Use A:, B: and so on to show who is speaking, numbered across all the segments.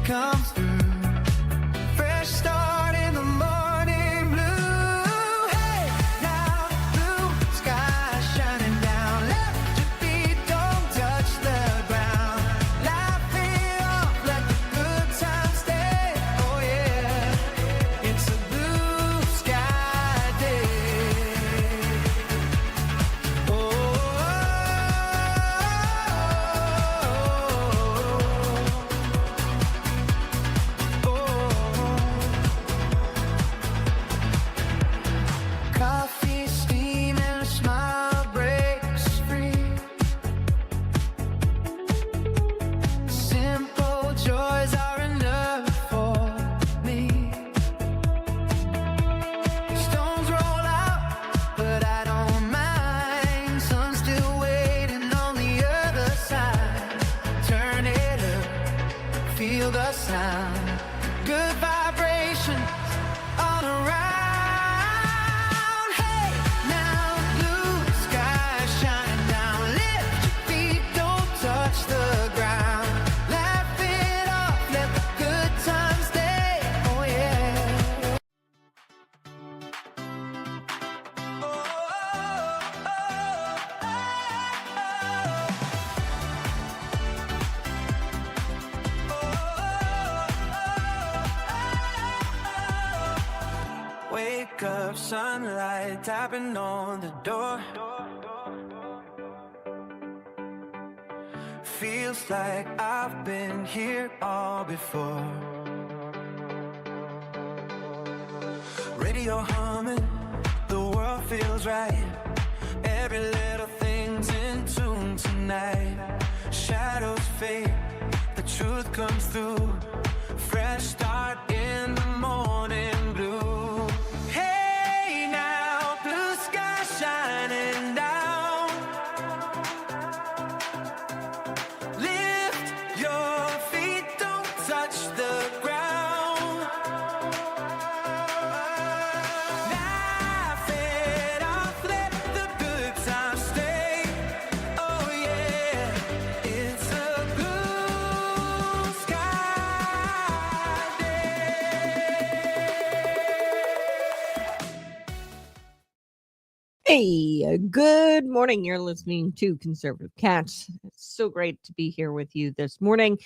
A: comes through. Fresh start in the morning blue. Hey, now blue sky shining down. Left your feet don't touch the ground. Laugh it off, let the good times stay. Oh yeah, it's a blue sky day. Oh, coffee, steam, and a smile breaks free. Simple joys are enough for me. Stones roll out, but I don't mind. Sun's still waiting on the other side. Turn it up, feel the sound. Good vibrations all around. Hey, now blue sky shining down. Lift your feet, don't touch the ground. Laugh it off, let the good times stay. Oh yeah. Wake up, sunlight tapping on the door. Feels like I've been here all before. Radio humming, the world feels right. Every little thing's in tune tonight. Shadows fade, the truth comes through. Fresh start in the morning blue. Hey now, blue sky shining down. Lift your feet, don't touch the ground. Laugh it off, let the good times stay. Oh yeah, it's a blue sky day.
B: Hey, good morning. You're listening to Conservative Cats. It's so great to be here with you this morning.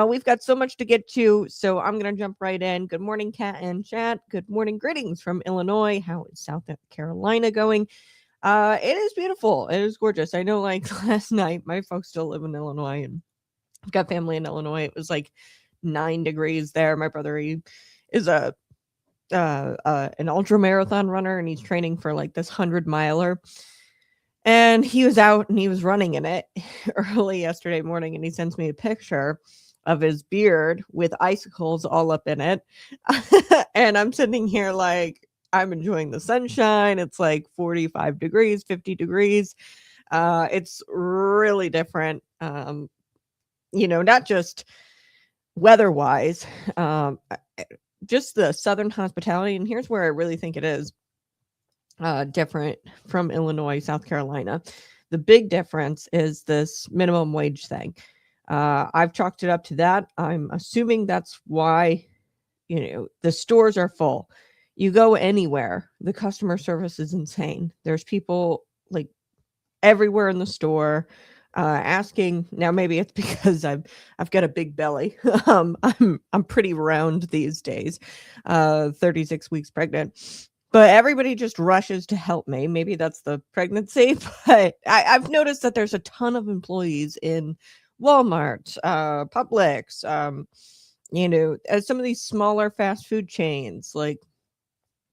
B: We've got so much to get to, so I'm going to jump right in. Good morning, Cat and Chat. Good morning. Greetings from Illinois. How is South Carolina going? It is beautiful. It is gorgeous. I know, like last night, my folks still live in Illinois, and I've got family in Illinois. It was like 9 degrees there. My brother, he is an ultra marathon runner, and he's training for like this 100-miler, and he was out and he was running in it early yesterday morning, and he sends me a picture of his beard with icicles all up in it. And I'm sitting here like, I'm enjoying the sunshine. It's like 45 degrees, 50 degrees. It's really different. Not just weather-wise, just the Southern hospitality. And here's where I really think it is different from Illinois, South Carolina. The big difference is this minimum wage thing. I've chalked it up to that. I'm assuming that's why, the stores are full. You go anywhere, the customer service is insane. There's people like everywhere in the store asking. Now maybe it's because I've got a big belly. I'm pretty round these days, 36 weeks pregnant, but everybody just rushes to help me. Maybe that's the pregnancy, but I've noticed that there's a ton of employees in Walmart, Publix, some of these smaller fast food chains like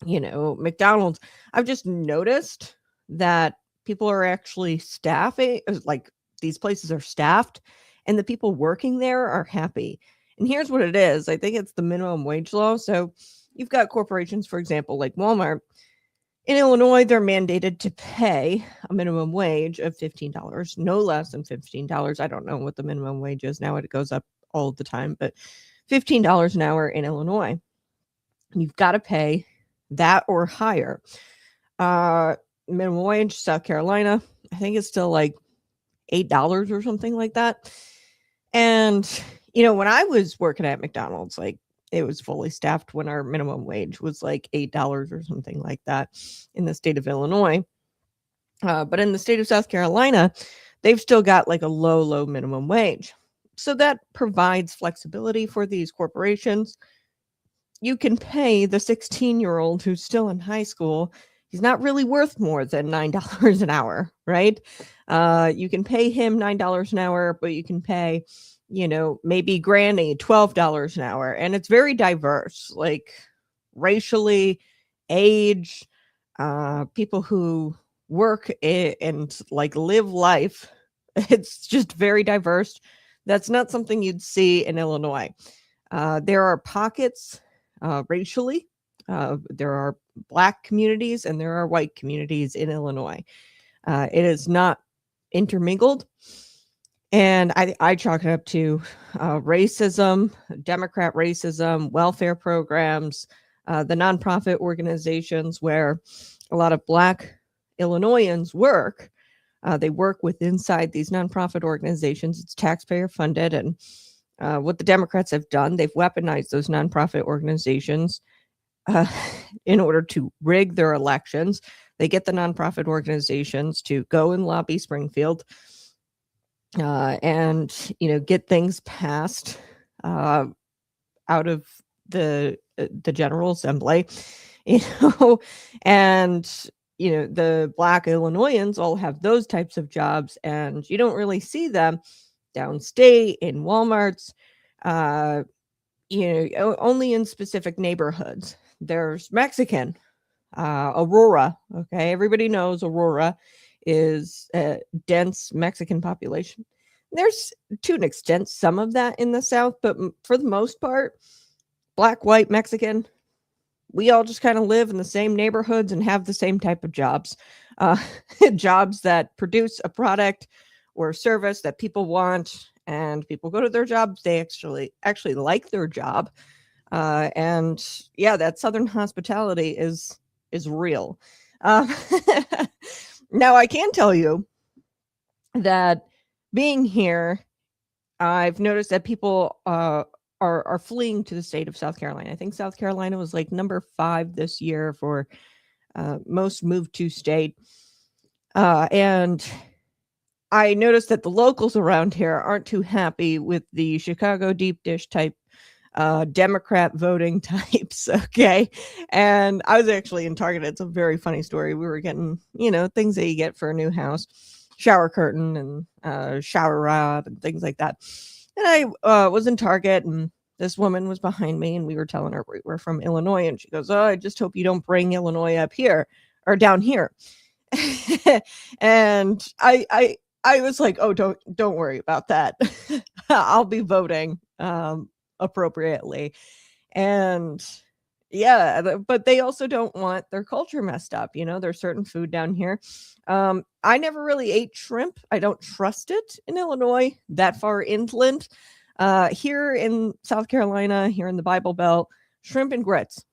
B: McDonald's. I've just noticed that people are actually staffing, like these places are staffed, and the people working there are happy. And here's what it is. I think it's the minimum wage law. So you've got corporations, for example, like Walmart. In Illinois, they're mandated to pay a minimum wage of $15, no less than $15. I don't know what the minimum wage is now. It goes up all the time, but $15 an hour in Illinois. You've got to pay that or higher. Minimum wage, South Carolina, I think it's still like $8 or something like that. And, when I was working at McDonald's, like it was fully staffed when our minimum wage was like $8 or something like that in the state of Illinois. But in the state of South Carolina, they've still got like a low minimum wage. So that provides flexibility for these corporations. You can pay the 16-year-old who's still in high school. He's not really worth more than $9 an hour, right? You can pay him $9 an hour, but you can pay, maybe Granny $12 an hour. And it's very diverse, like racially, age, people who work and like live life. It's just very diverse. That's not something you'd see in Illinois. There are pockets racially. There are Black communities and there are white communities in Illinois. It is not intermingled. And I chalk it up to racism, Democrat racism, welfare programs, the nonprofit organizations where a lot of Black Illinoisans work. They work with inside these nonprofit organizations. It's taxpayer funded. And what the Democrats have done, they've weaponized those nonprofit organizations in order to rig their elections. They get the nonprofit organizations to go and lobby Springfield and, get things passed out of the General Assembly, and the Black Illinoisans all have those types of jobs, and you don't really see them downstate in Walmarts, only in specific neighborhoods. There's Mexican, Aurora. Okay, everybody knows Aurora is a dense Mexican population. There's, to an extent, some of that in the South, but for the most part, Black, white, Mexican, we all just kind of live in the same neighborhoods and have the same type of jobs, jobs that produce a product or a service that people want, and people go to their jobs. They actually like their job. And yeah, that Southern hospitality is real. Now I can tell you that being here, I've noticed that people are fleeing to the state of South Carolina. I think South Carolina was like number 5 this year for most moved to state. And I noticed that the locals around here aren't too happy with the Chicago deep dish type Democrat voting types. Okay. And I was actually in Target. It's a very funny story. We were getting, things that you get for a new house, shower curtain and shower rod and things like that. And I was in Target, and this woman was behind me, and we were telling her we were from Illinois. And she goes, "Oh, I just hope you don't bring Illinois up here or down here." And I was like, "Oh, don't worry about that. I'll be voting appropriately." And yeah, but they also don't want their culture messed up. There's certain food down here. I never really ate shrimp. I don't trust it in Illinois, that far inland. Here in South Carolina, here in the Bible Belt, shrimp and grits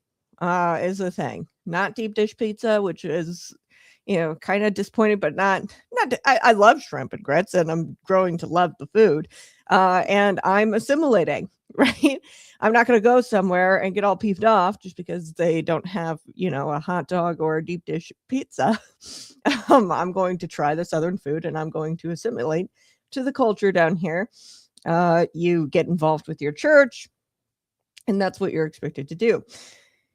B: is a thing. Not deep dish pizza, which is, kind of disappointing, but not. I love shrimp and grits, and I'm growing to love the food. And I'm assimilating, right? I'm not going to go somewhere and get all peeved off just because they don't have, a hot dog or a deep dish pizza. I'm going to try the Southern food, and I'm going to assimilate to the culture down here. You get involved with your church, and that's what you're expected to do.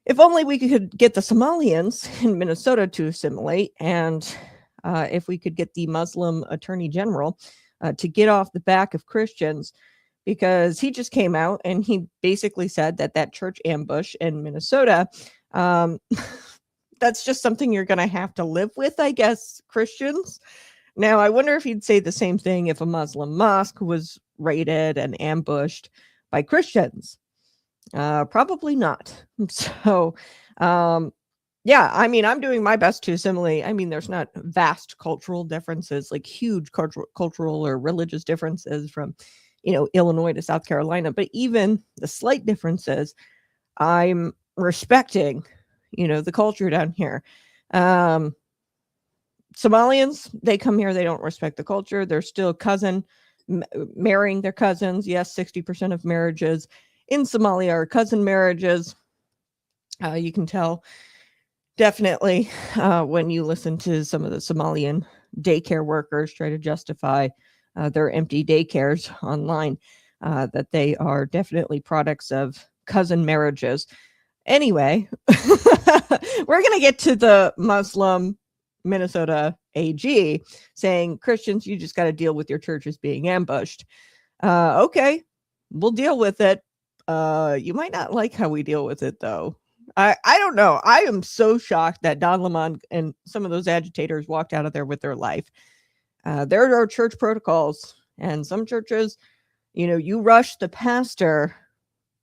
B: If only we could get the Somalians in Minnesota to assimilate, and if we could get the Muslim Attorney General to get off the back of Christians, because he just came out and he basically said that church ambush in Minnesota, that's just something you're going to have to live with, I guess, Christians. Now, I wonder if he'd say the same thing if a Muslim mosque was raided and ambushed by Christians. Probably not. So, yeah, I'm doing my best to assimilate. There's not vast cultural differences, like huge cultural or religious differences from, Illinois to South Carolina, but even the slight differences, I'm respecting, the culture down here. Somalians, they come here, they don't respect the culture. They're still cousin. marrying their cousins. Yes, 60% of marriages in Somalia are cousin marriages. You can tell definitely when you listen to some of the Somalian daycare workers try to justify their empty daycares online, that they are definitely products of cousin marriages. Anyway, we're going to get to the Muslim Minnesota AG saying, Christians, you just got to deal with your churches being ambushed. Okay, we'll deal with it. You might not like how we deal with it, though. I don't know. I am so shocked that Don Lemon and some of those agitators walked out of there with their life. There are church protocols, and some churches, you rush the pastor,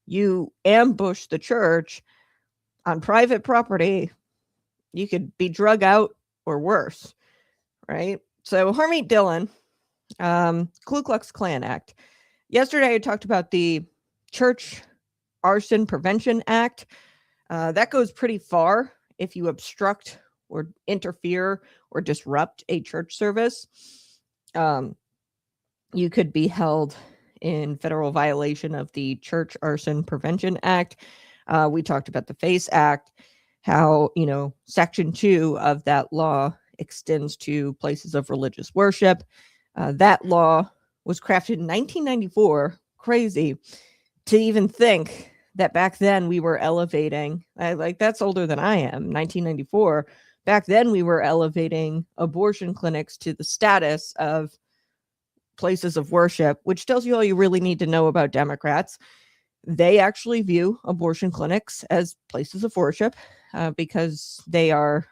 B: you ambush the church on private property, you could be drug out or worse, right? So Harmeet Dhillon, Ku Klux Klan Act. Yesterday I talked about the Church Arson Prevention Act. That goes pretty far if you obstruct or interfere or disrupt a church service. You could be held in federal violation of the Church Arson Prevention Act. We talked about the FACE Act, how, Section 2 of that law extends to places of religious worship. That law was crafted in 1994. Crazy to even think that back then we were elevating, that's older than I am, 1994. Back then we were elevating abortion clinics to the status of places of worship, which tells you all you really need to know about Democrats. They actually view abortion clinics as places of worship because they are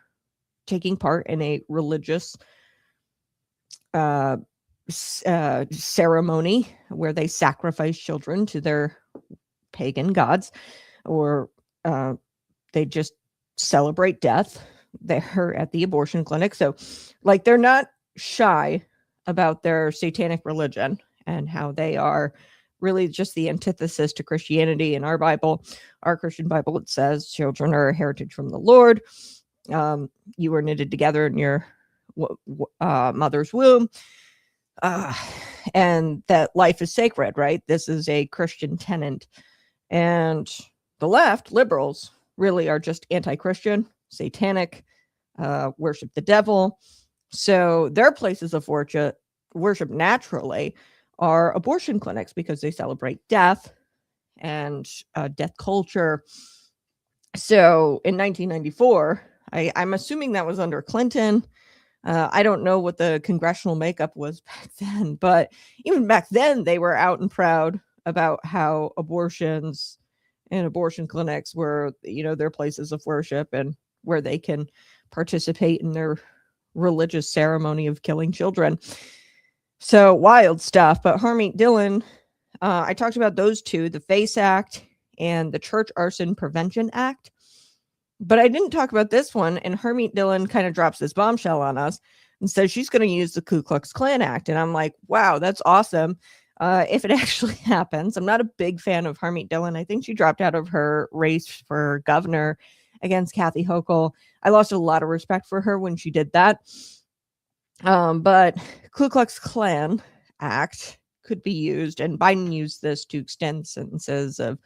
B: taking part in a religious ceremony where they sacrifice children to their pagan gods, or they just celebrate death. They're at the abortion clinic. So they're not shy about their satanic religion and how they are really just the antithesis to Christianity. In our Bible, our Christian Bible, it says children are a heritage from the Lord. You were knitted together in your mother's womb. And that life is sacred, right? This is a Christian tenet. And the left, liberals, really are just anti-Christian, satanic, worship the devil. So their places of worship naturally are abortion clinics because they celebrate death and death culture. So in 1994, I'm assuming that was under Clinton. I don't know what the congressional makeup was back then, but even back then they were out and proud about how abortions and abortion clinics were, their places of worship and where they can participate in their religious ceremony of killing children. So wild stuff. But Harmeet Dhillon, I talked about those two, the FACE Act and the Church Arson Prevention Act. But I didn't talk about this one. And Harmeet Dhillon kind of drops this bombshell on us and says she's going to use the Ku Klux Klan Act. And I'm like, wow, that's awesome. If it actually happens. I'm not a big fan of Harmeet Dhillon. I think she dropped out of her race for governor against Kathy Hochul. I lost a lot of respect for her when she did that. But Ku Klux Klan Act could be used, and Biden used this to extend sentences of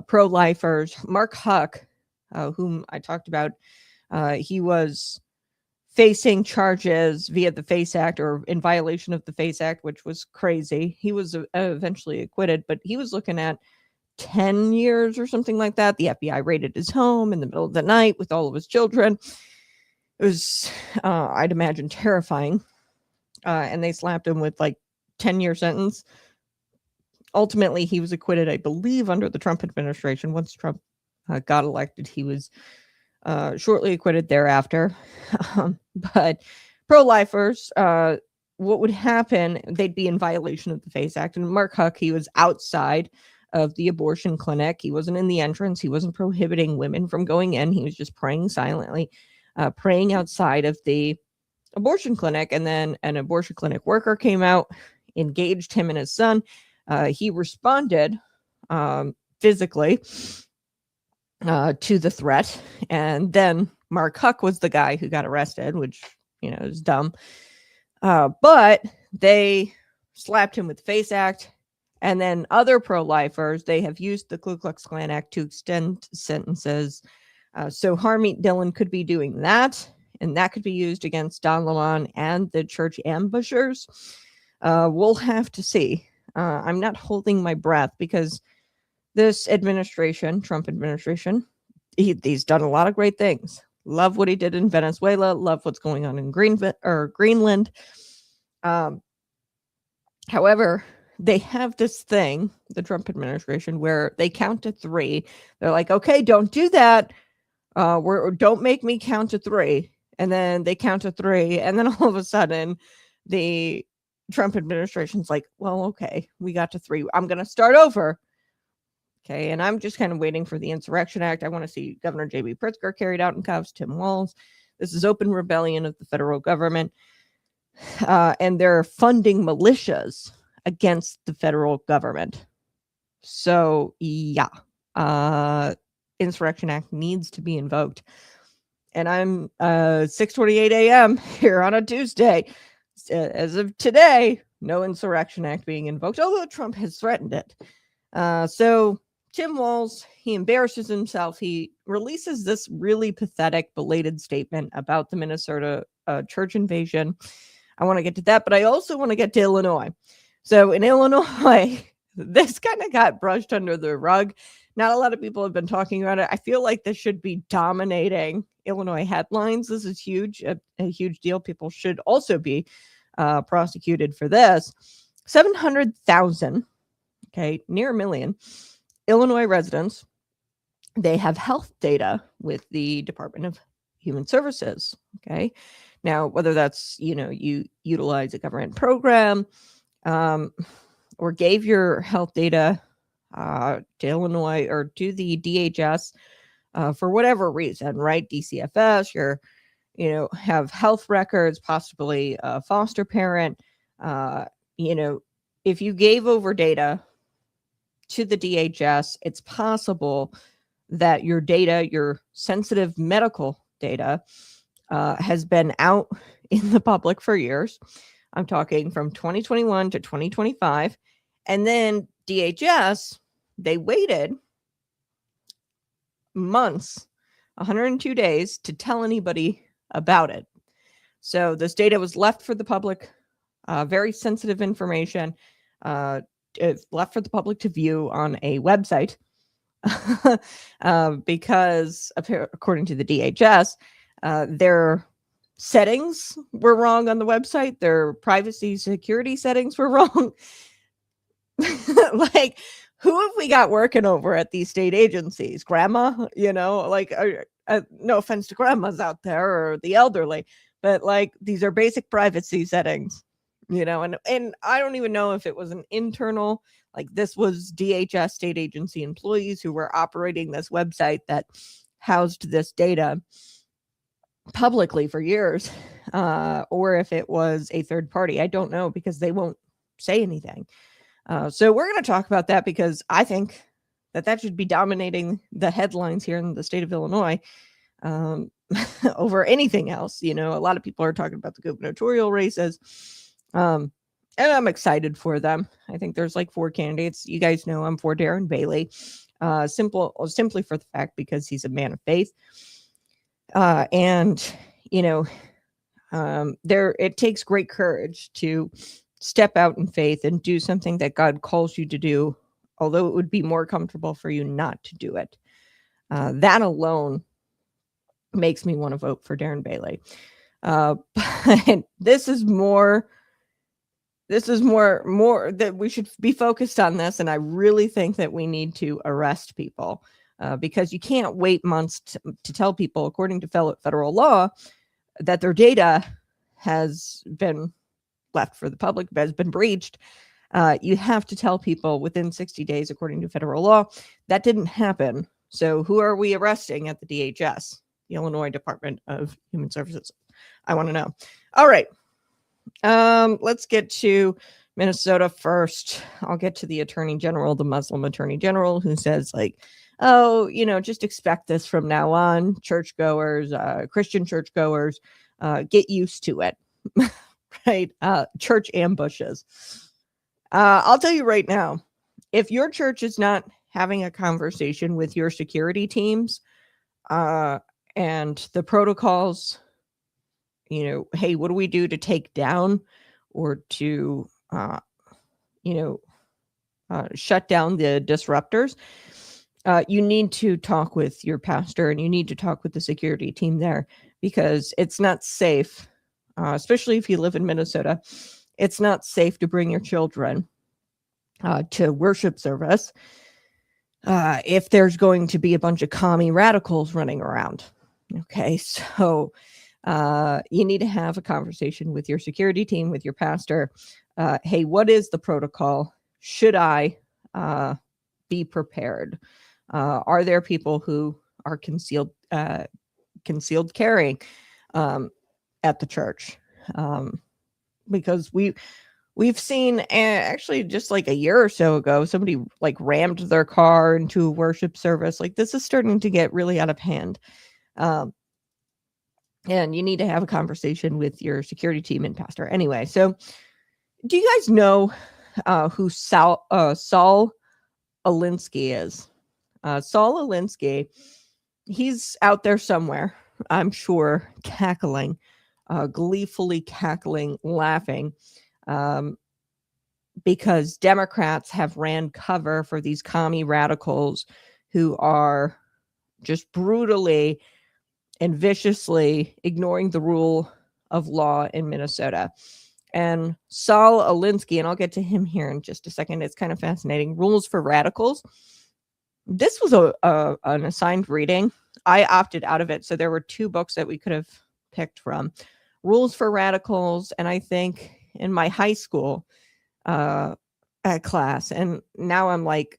B: pro-lifers. Mark Huck, whom I talked about, he was facing charges via the FACE Act or in violation of the FACE Act, which was crazy. He was eventually acquitted, but he was looking at 10 years or something like that. The FBI raided his home in the middle of the night with all of his children. It was, I'd imagine, terrifying. And they slapped him with 10-year sentence. Ultimately, he was acquitted, I believe, under the Trump administration. Once Trump got elected, he was shortly acquitted thereafter. But pro-lifers, what would happen, they'd be in violation of the FACE Act. And Mark Huck, he was outside of the abortion clinic. He wasn't in the entrance. He wasn't prohibiting women from going in. He was just praying silently, praying outside of the abortion clinic. And then an abortion clinic worker came out, engaged him and his son. He responded physically to the threat. And then Mark Huck was the guy who got arrested, which, is dumb. But they slapped him with the FACE Act. And then other pro-lifers, they have used the Ku Klux Klan Act to extend sentences. So Harmeet Dhillon could be doing that, and that could be used against Don Lemon and the church ambushers. We'll have to see. I'm not holding my breath because this administration, Trump administration, he's done a lot of great things. Love what he did in Venezuela. Love what's going on in Greenland. However, they have this thing, the Trump administration, where they count to 3. They're like, okay, don't do that. Don't make me count to 3. And then they count to 3. And then all of a sudden, the Trump administration's like, well, okay, we got to 3. I'm going to start over. Okay. And I'm just kind of waiting for the Insurrection Act. I want to see Governor J.B. Pritzker carried out in cuffs, Tim Walz. This is open rebellion of the federal government. And they're funding militias against the federal government. So, yeah, Insurrection Act needs to be invoked. And I'm 6:28 a.m. here on a Tuesday. As of today, no Insurrection Act being invoked, although Trump has threatened it. So Tim Walz, he embarrasses himself. He releases this really pathetic, belated statement about the Minnesota church invasion. I want to get to that, but I also want to get to Illinois. So in Illinois, this kind of got brushed under the rug. Not a lot of people have been talking about it. I feel like this should be dominating Illinois headlines. This is huge, a huge deal. People should also be prosecuted for this. 700,000, okay, near 1 million Illinois residents, they have health data with the Department of Human Services. Okay. Now, whether that's, you utilize a government program, or gave your health data to Illinois or to the DHS for whatever reason, right? DCFS, have health records, possibly a foster parent. If you gave over data to the DHS, it's possible that your data, your sensitive medical data, has been out in the public for years. I'm talking from 2021 to 2025. And then DHS, they waited months, 102 days to tell anybody about it. So this data was left for the public, very sensitive information, left for the public to view on a website because according to the DHS, their settings were wrong on the website. Their privacy security settings were wrong. Like, who have we got working over at these state agencies? Grandma, no offense to grandmas out there or the elderly, but like, these are basic privacy settings, and I don't even know if it was an internal, like this was DHS state agency employees who were operating this website that housed this data publicly for years, or if it was a third party. I don't know because they won't say anything. So we're going to talk about that because I think that should be dominating the headlines here in the state of Illinois over anything else. A lot of people are talking about the gubernatorial races, and I'm excited for them. I think there's like 4 candidates. You guys know I'm for Darren Bailey, simply for the fact because he's a man of faith. It takes great courage to step out in faith and do something that God calls you to do, although it would be more comfortable for you not to do it. That alone makes me want to vote for Darren Bailey. But this is more that we should be focused on this. And I really think that we need to arrest people because you can't wait months to tell people, according to federal law, that their data has been left for the public, has been breached. You have to tell people within 60 days, according to federal law. That didn't happen. So who are we arresting at the DHS, the Illinois Department of Human Services? I want to know. All right. Let's get to Minnesota first. I'll get to the attorney general, the Muslim attorney general, who says just expect this from now on. Churchgoers, Christian churchgoers, get used to it. Right? Church ambushes. I'll tell you right now, if your church is not having a conversation with your security teams and the protocols, hey, what do we do to take down or to, shut down the disruptors? You need to talk with your pastor and you need to talk with the security team there, because it's not safe, especially if you live in Minnesota. It's not safe to bring your children to worship service if there's going to be a bunch of commie radicals running around. Okay, so you need to have a conversation with your security team, with your pastor. Hey, what is the protocol? Should I be prepared? Are there people who are concealed carrying at the church? Because we've seen, actually just like a year or so ago, somebody like rammed their car into a worship service. Like, this is starting to get really out of hand. And you need to have a conversation with your security team and pastor. Anyway, so do you guys know who Saul Alinsky is? Saul Alinsky, he's out there somewhere, I'm sure, cackling, gleefully cackling, laughing, because Democrats have ran cover for these commie radicals who are just brutally and viciously ignoring the rule of law in Minnesota. And Saul Alinsky, and I'll get to him here in just a second, it's kind of fascinating. Rules for Radicals. This was an assigned reading. I opted out of it, so there were two books that we could have picked from. Rules for Radicals, and I think in my high school class, and now I'm like,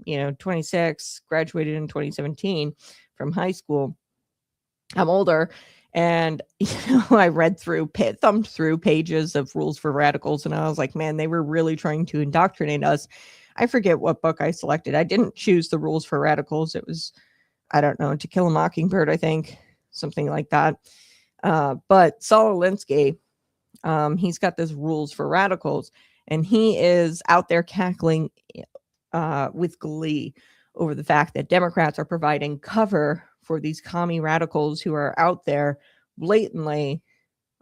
B: 26, graduated in 2017 from high school. I'm older, and I thumbed through pages of Rules for Radicals, and I was like, man, they were really trying to indoctrinate us. I forget what book I selected. I didn't choose the Rules for Radicals. It was, I don't know, To Kill a Mockingbird, I think, something like that. But Saul Alinsky, he's got this Rules for Radicals, and he is out there cackling with glee over the fact that Democrats are providing cover for these commie radicals who are out there blatantly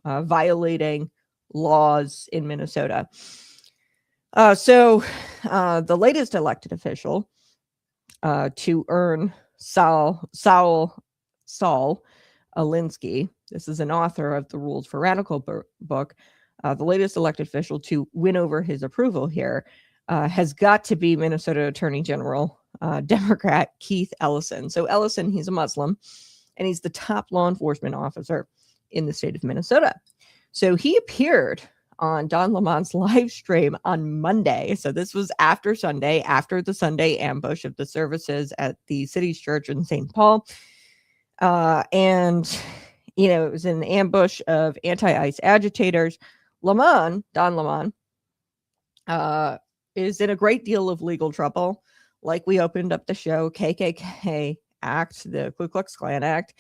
B: violating laws in Minnesota. So the latest elected official to earn Saul Alinsky, this is an author of the Rules for Radical book, the latest elected official to win over his approval here has got to be Minnesota Attorney General Democrat Keith Ellison. So Ellison, he's a Muslim, and he's the top law enforcement officer in the state of Minnesota. So he appeared on Don Lemon's live stream on Monday. So this was after Sunday, after the Sunday ambush of the services at the city's church in St. Paul. And, it was an ambush of anti-ICE agitators. Don Lemon, is in a great deal of legal trouble. Like we opened up the show, KKK Act, the Ku Klux Klan Act,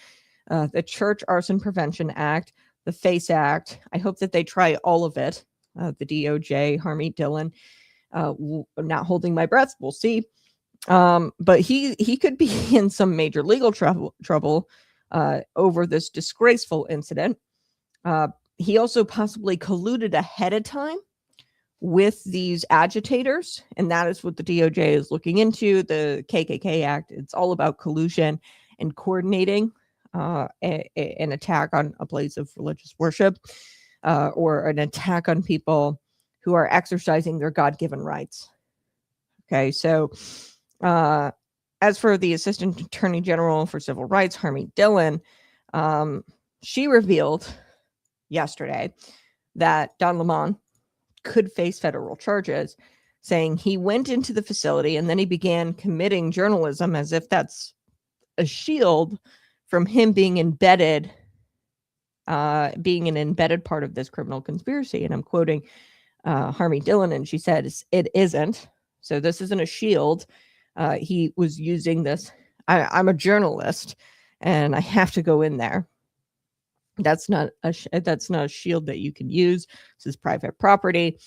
B: the Church Arson Prevention Act, the FACE Act. I hope that they try all of it. The DOJ, Harmeet Dhillon, not holding my breath. We'll see. But he could be in some major legal trouble over this disgraceful incident. He also possibly colluded ahead of time with these agitators, and that is what the DOJ is looking into. The KKK Act, it's all about collusion and coordinating an attack on a place of religious worship or an attack on people who are exercising their God-given rights. Okay, so as for the Assistant Attorney General for Civil Rights, Harmeet Dhillon, she revealed yesterday that Don Lemon could face federal charges, saying he went into the facility and then he began committing journalism as if that's a shield from him being embedded, being an embedded part of this criminal conspiracy. And I'm quoting Harmeet Dhillon, and she said, it isn't. So this isn't a shield. He was using this. I'm a journalist and I have to go in there. That's not a shield that you can use. This is private property.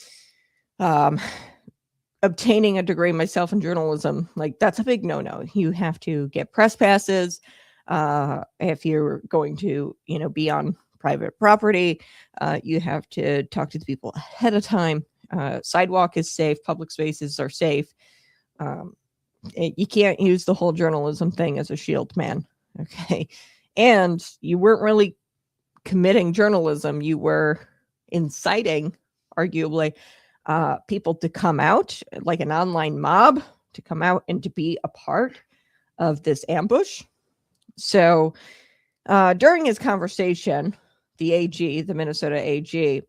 B: obtaining a degree myself in journalism, like that's a big no-no. You have to get press passes. If you're going to, be on private property, you have to talk to the people ahead of time. Sidewalk is safe. Public spaces are safe. You can't use the whole journalism thing as a shield, man. Okay. And you weren't really committing journalism. You were inciting, arguably, people to come out, like an online mob, to come out and to be a part of this ambush. So during his conversation, the AG, the Minnesota AG,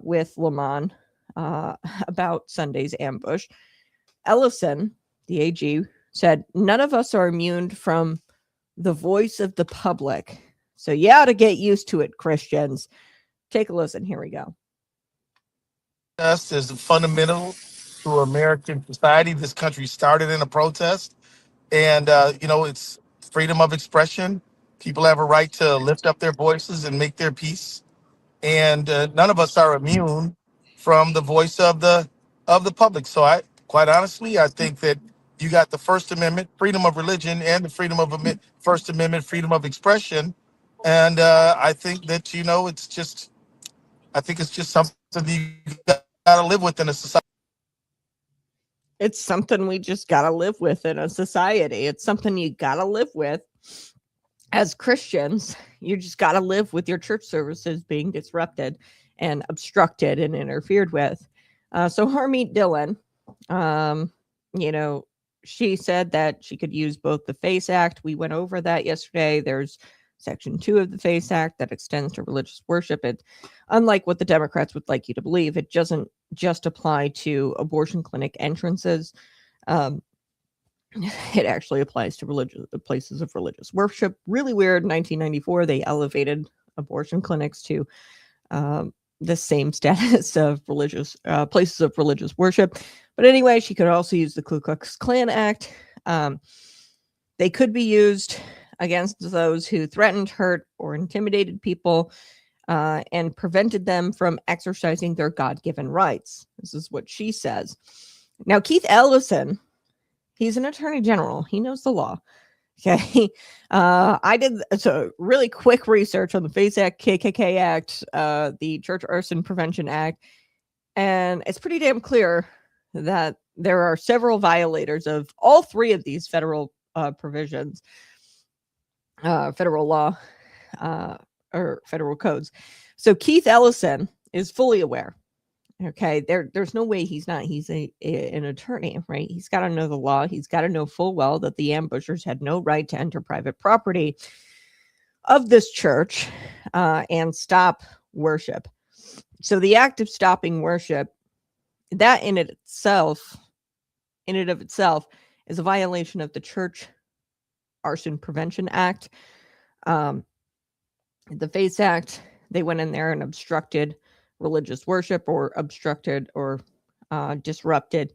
B: with Lamont about Sunday's ambush, Ellison, the AG, said, "None of us are immune from the voice of the public. So you ought to get used to it, Christians." Take a listen. Here we go.
C: Protest is fundamental to American society. This country started in a protest, and it's freedom of expression. People have a right to lift up their voices and make their peace, and none of us are immune from the voice of the public. So, quite honestly, I think that you got the First Amendment, freedom of religion, and the First Amendment, freedom of expression, and I think that it's just something that you got to live with in a society.
B: It's something we just got to live with in a society. It's something you got to live with as Christians. You just got to live with your church services being disrupted and obstructed and interfered with. So Harmeet Dhillon, she said that she could use both the FACE Act. We went over that yesterday. There's Section 2 of the FACE Act that extends to religious worship. It, unlike what the Democrats would like you to believe, it doesn't just apply to abortion clinic entrances. It actually applies to places of religious worship. Really weird. In 1994, they elevated abortion clinics to the same status of religious places of religious worship. But anyway, she could also use the Ku Klux Klan Act. They could be used against those who threatened, hurt, or intimidated people and prevented them from exercising their God-given rights. This is what she says. Now, Keith Ellison, he's an attorney general. He knows the law. Okay. I did really quick research on the FACE Act, KKK Act, the Church Arson Prevention Act, and it's pretty damn clear that there are several violators of all three of these federal provisions, federal law, or federal codes. So Keith Ellison is fully aware. Okay, there's no way he's not. He's an attorney, right? He's got to know the law. He's got to know full well that the ambushers had no right to enter private property of this church and stop worship. So the act of stopping worship, that in and of itself, is a violation of the Church Arson Prevention Act. The FACE Act, they went in there and obstructed religious worship, or obstructed or disrupted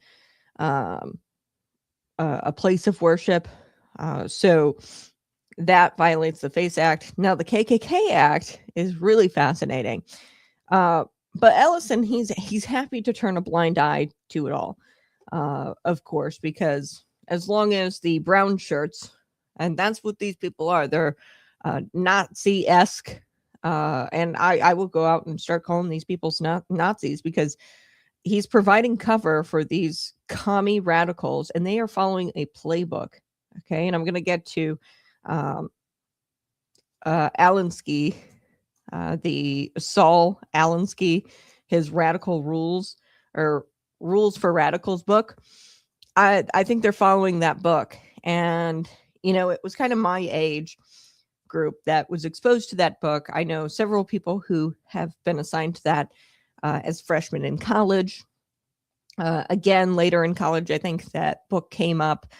B: a place of worship. So that violates the FACE Act. Now, the KKK Act is really fascinating. But Ellison, he's happy to turn a blind eye to it all, of course, because as long as the brown shirts, and that's what these people are, they're Nazi-esque. And I will go out and start calling these people Nazis, because he's providing cover for these commie radicals, and they are following a playbook. Okay. And I'm going to get to Alinsky, the Saul Alinsky, his Radical Rules, or Rules for Radicals book. I think they're following that book. And, it was kind of my age group that was exposed to that book. I know several people who have been assigned to that as freshmen in college. Again, later in college, I think that book came up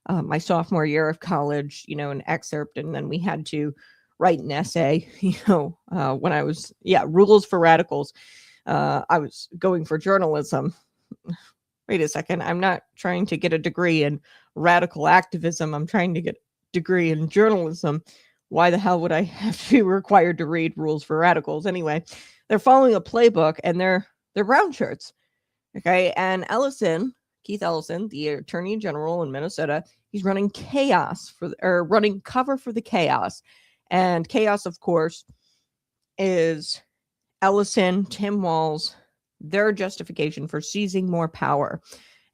B: my sophomore year of college, an excerpt, and then we had to write an essay, when I was, Rules for Radicals. I was going for journalism. Wait a second. I'm not trying to get a degree in radical activism. I'm trying to get a degree in journalism. Why the hell would I have to be required to read Rules for Radicals? Anyway, they're following a playbook, and they're brown shirts. Okay. And Ellison Keith Ellison, the Attorney General in Minnesota, he's running running cover for the chaos. And chaos, of course, is Ellison, Tim Walz, their justification for seizing more power.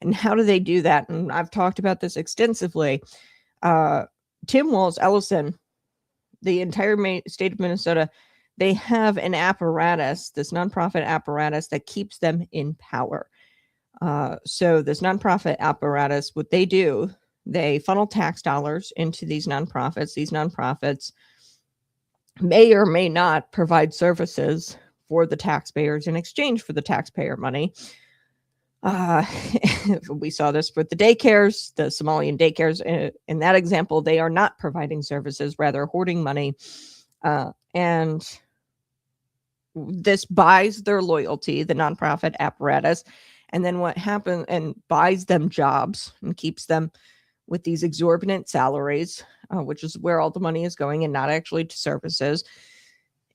B: And how do they do that? And I've talked about this extensively. Tim Walz, Ellison, the entire state of Minnesota, they have an apparatus, this nonprofit apparatus that keeps them in power. So this nonprofit apparatus, what they do, they funnel tax dollars into these nonprofits. These nonprofits may or may not provide services for the taxpayers in exchange for the taxpayer money. We saw this with the daycares, the Somalian daycares. In that example, they are not providing services, rather hoarding money. And this buys their loyalty, the nonprofit apparatus. And then what happens, and buys them jobs and keeps them with these exorbitant salaries, which is where all the money is going and not actually to services.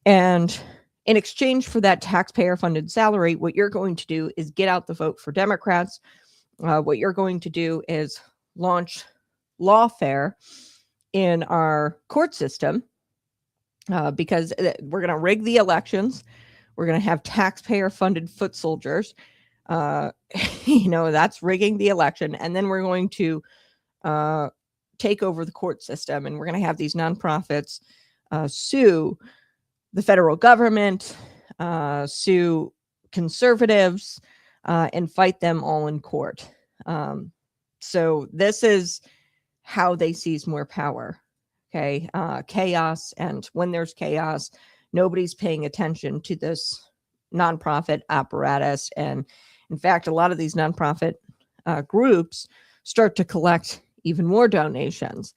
B: And in exchange for that taxpayer funded salary, what you're going to do is get out the vote for Democrats. What you're going to do is launch lawfare in our court system, because we're going to rig the elections. We're going to have taxpayer funded foot soldiers. That's rigging the election. And then we're going to take over the court system, and we're going to have these nonprofits sue the federal government, sue conservatives, and fight them all in court. So this is how they seize more power. Okay. Chaos. And when there's chaos, nobody's paying attention to this nonprofit apparatus. And in fact, a lot of these nonprofit groups start to collect even more donations.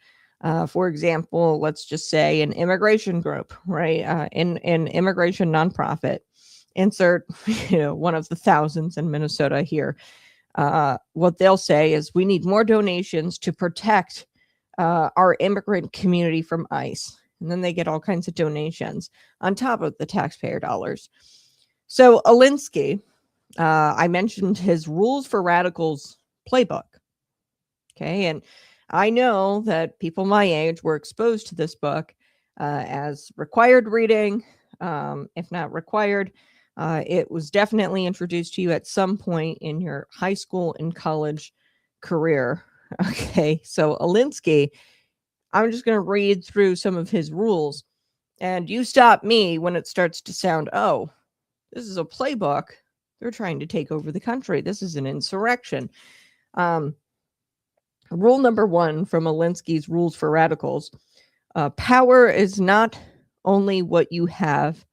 B: For example, let's just say an immigration group, right? An immigration nonprofit. Insert, one of the thousands in Minnesota here. What they'll say is, we need more donations to protect our immigrant community from ICE. And then they get all kinds of donations on top of the taxpayer dollars. So Alinsky, I mentioned his Rules for Radicals playbook. Okay. And I know that people my age were exposed to this book as required reading. If not required, it was definitely introduced to you at some point in your high school and college career. Okay. So Alinsky, I'm just going to read through some of his rules, and you stop me when it starts to sound, oh, this is a playbook. They're trying to take over the country. This is an insurrection. Rule number 1 from Alinsky's Rules for Radicals. Power is not only what you have,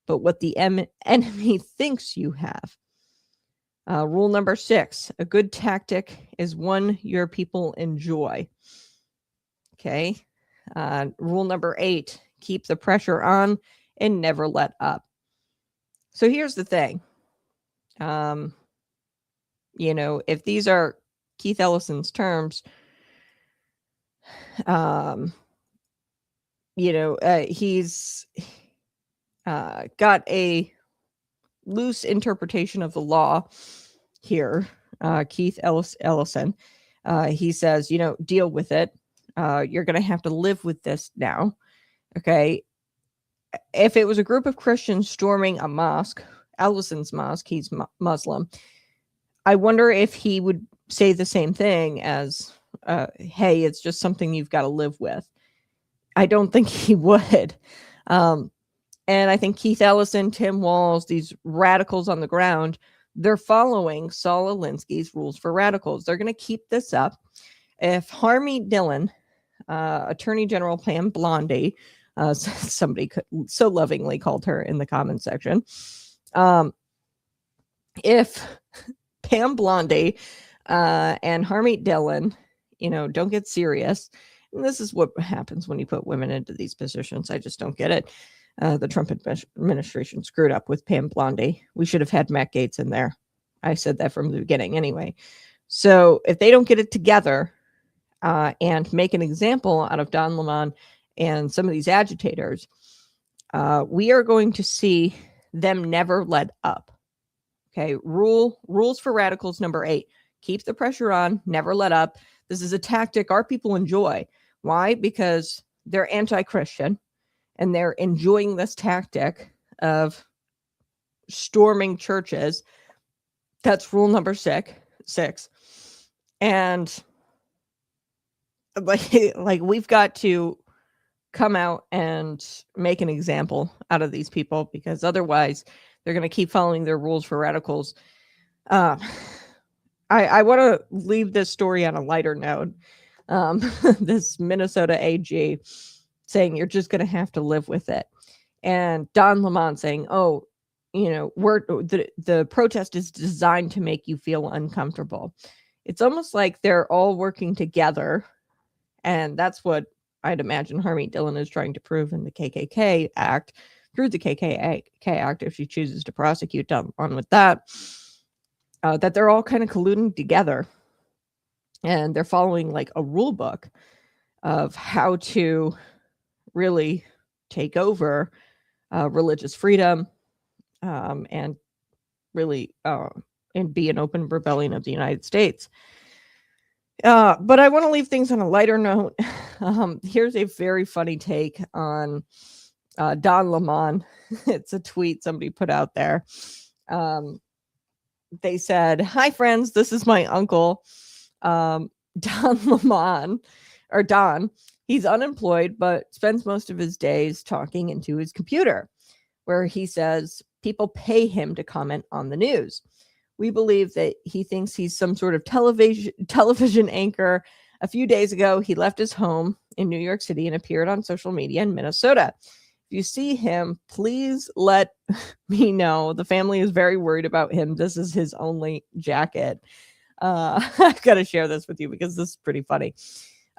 B: but what the enemy thinks you have. Rule number 6. A good tactic is one your people enjoy. Okay. Rule number 8. Keep the pressure on and never let up. So here's the thing. If these are Keith Ellison's terms, he's got a loose interpretation of the law here. Keith Ellison, he says, deal with it. You're going to have to live with this now. Okay. If it was a group of Christians storming a mosque, Ellison's mosque, he's Muslim, I wonder if he would say the same thing as, hey, it's just something you've got to live with. I don't think he would. And I think Keith Ellison, Tim Walz, these radicals on the ground, they're following Saul Alinsky's Rules for Radicals. They're going to keep this up. If Harmeet Dhillon, Attorney General Pam Blondie, somebody so lovingly called her in the comments section, if Pam Blondie and Harmeet Dhillon, don't get serious, and this is what happens when you put women into these positions. I just don't get it. The Trump administration screwed up with Pam Blondie. We should have had Matt Gaetz in there. I said that from the beginning anyway. So if they don't get it together and make an example out of Don Lemon and some of these agitators, we are going to see them never let up. Okay. Rules for Radicals number 8. keep the pressure on, never let up. This is a tactic our people enjoy. Why? Because they're anti-Christian and they're enjoying this tactic of storming churches. That's rule number six. And like we've got to come out and make an example out of these people, because otherwise they're going to keep following their rules for radicals. I want to leave this story on a lighter note. This Minnesota AG saying you're just going to have to live with it. And Don Lemon saying, oh, the protest is designed to make you feel uncomfortable. It's almost like they're all working together. And that's what I'd imagine Harmeet Dhillon is trying to prove in the KKK Act, through the KKK Act, if she chooses to prosecute on with that, that they're all kind of colluding together. And they're following like a rule book of how to really take over religious freedom and really and be an open rebellion of the United States. But I want to leave things on a lighter note. Here's a very funny take on Don Lemon. It's a tweet somebody put out there. They said, "Hi friends, this is my uncle, Don Lemon, or Don. He's unemployed, but spends most of his days talking into his computer, where he says people pay him to comment on the news. We believe that he thinks he's some sort of television anchor. A few days ago, he left his home in New York City and appeared on social media in Minnesota. If you see him, please let me know. The family is very worried about him. This is his only jacket." I've got to share this with you because this is pretty funny.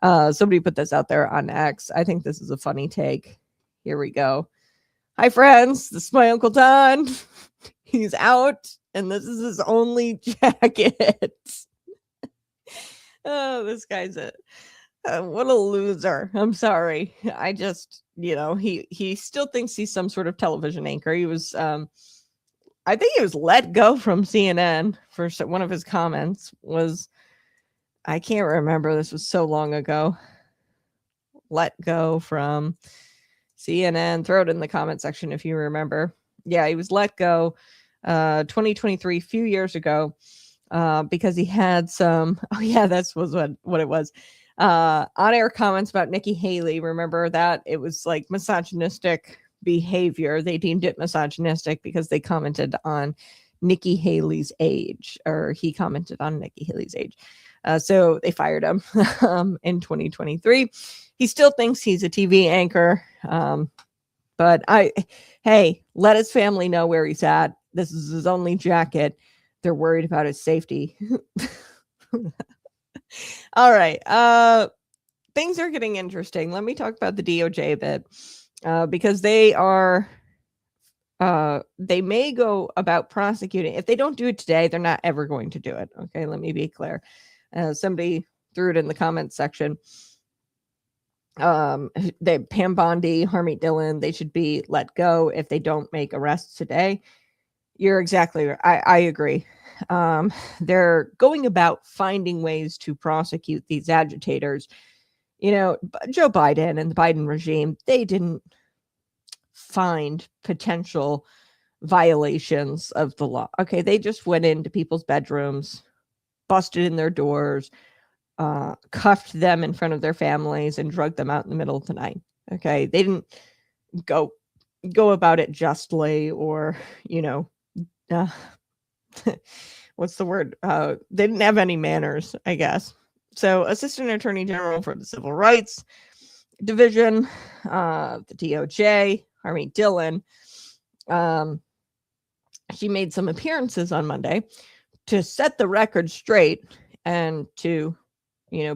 B: Somebody put this out there on X. I think this is a funny take. Here we go. "Hi, friends. This is my Uncle Don. He's out, and this is his only jacket." Oh, this guy's what a loser. I'm sorry. I just, he still thinks he's some sort of television anchor. He was, I think he was let go from CNN for one of his comments was, I can't remember. This was so long ago. Let go from CNN. Throw it in the comment section if you remember. Yeah, he was let go 2023, few years ago, because he had some, that was what it was. On-air comments about Nikki Haley. Remember that? It was like misogynistic behavior. They deemed it misogynistic because they commented on Nikki Haley's age, or he commented on Nikki Haley's age. So they fired him in 2023. He still thinks he's a TV anchor. But hey, let his family know where he's at. This is his only jacket. They're worried about his safety. All right. Things are getting interesting. Let me talk about the DOJ a bit, because they may go about prosecuting. If they don't do it today, they're not ever going to do it. Okay, let me be clear. Somebody threw it in the comments section. Pam Bondi, Harmeet Dhillon, they should be let go if they don't make arrests today. You're exactly right. I agree. They're going about finding ways to prosecute these agitators. Joe Biden and the Biden regime, they didn't find potential violations of the law. Okay, they just went into people's bedrooms, busted in their doors, cuffed them in front of their families, and drugged them out in the middle of the night. Okay, they didn't go about it justly, or what's the word? They didn't have any manners, I guess. So, Assistant Attorney General for the Civil Rights Division, the DOJ, Harmeet Dhillon, she made some appearances on Monday to set the record straight and to,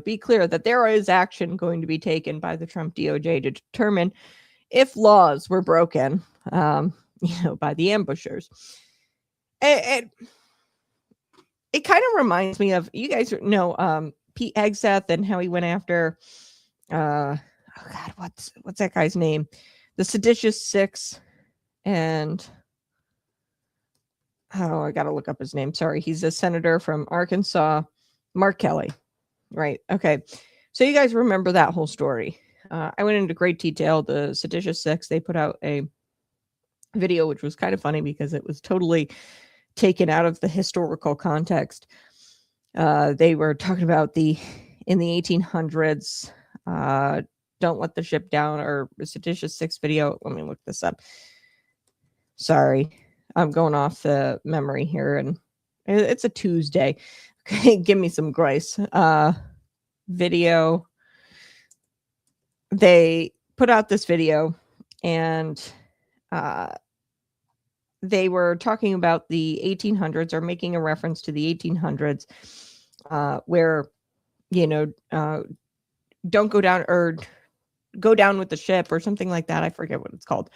B: be clear that there is action going to be taken by the Trump DOJ to determine if laws were broken, by the ambushers. It kind of reminds me of, you guys know, Pete Hegseth and how he went after, what's that guy's name? The Seditious Six, and I got to look up his name. Sorry. He's a senator from Arkansas. Mark Kelly. Right. Okay. So you guys remember that whole story. I went into great detail. The Seditious Six, they put out a video, which was kind of funny because it was totally taken out of the historical context. They were talking about in the 1800s, don't let the ship down, or Seditious Six video. Let me look this up. Sorry, I'm going off the memory here, and it's a Tuesday. Okay, give me some grace. Video. They put out this video, and they were talking about the 1800s, or making a reference to the 1800s, where, don't go down, or go down with the ship, or something like that. I forget what it's called.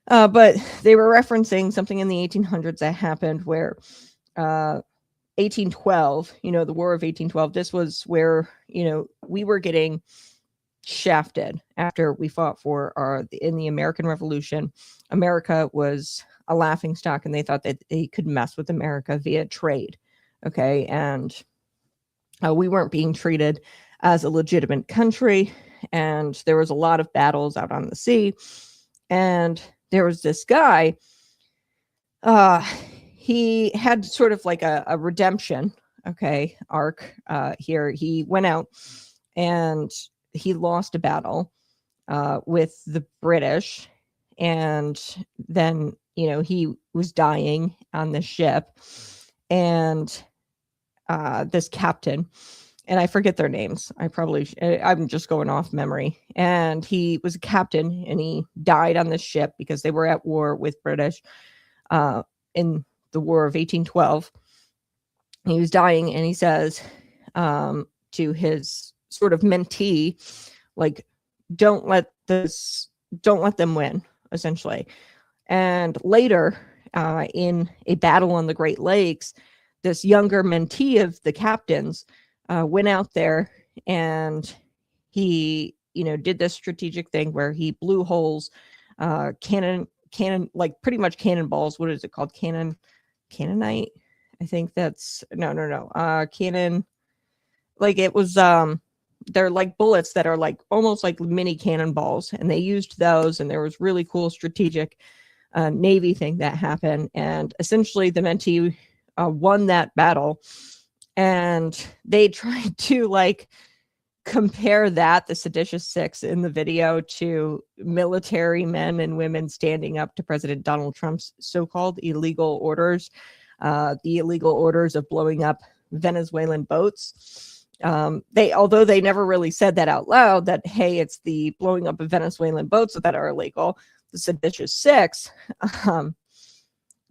B: But they were referencing something in the 1800s that happened where 1812, the War of 1812, this was where, we were getting shafted after we fought in the American Revolution. America was a laughingstock, and they thought that they could mess with America via trade. Okay. And we weren't being treated as a legitimate country. And there was a lot of battles out on the sea. And there was this guy, he had sort of like a redemption, arc here. He went out and he lost a battle with the British. And then, he was dying on the ship. And this captain, and I forget their names. I'm just going off memory. And he was a captain, and he died on the ship because they were at war with British in the War of 1812. He was dying, and he says to his sort of mentee, like, don't let them win, essentially. And later, in a battle on the Great Lakes, this younger mentee of the captain's went out there, and he, did this strategic thing where he blew holes, cannon, like pretty much cannonballs. What is it called? Cannonite? I think that's no. Cannon, like it was, they're like bullets that are like almost like mini cannonballs, and they used those, and there was really cool strategic Navy thing that happened. And essentially the mentee won that battle. And they tried to like compare the Seditious Six in the video, to military men and women standing up to President Donald Trump's so-called illegal orders, the illegal orders of blowing up Venezuelan boats. Although they never really said that out loud, that, hey, it's the blowing up of Venezuelan boats that are illegal, the Seditious Six,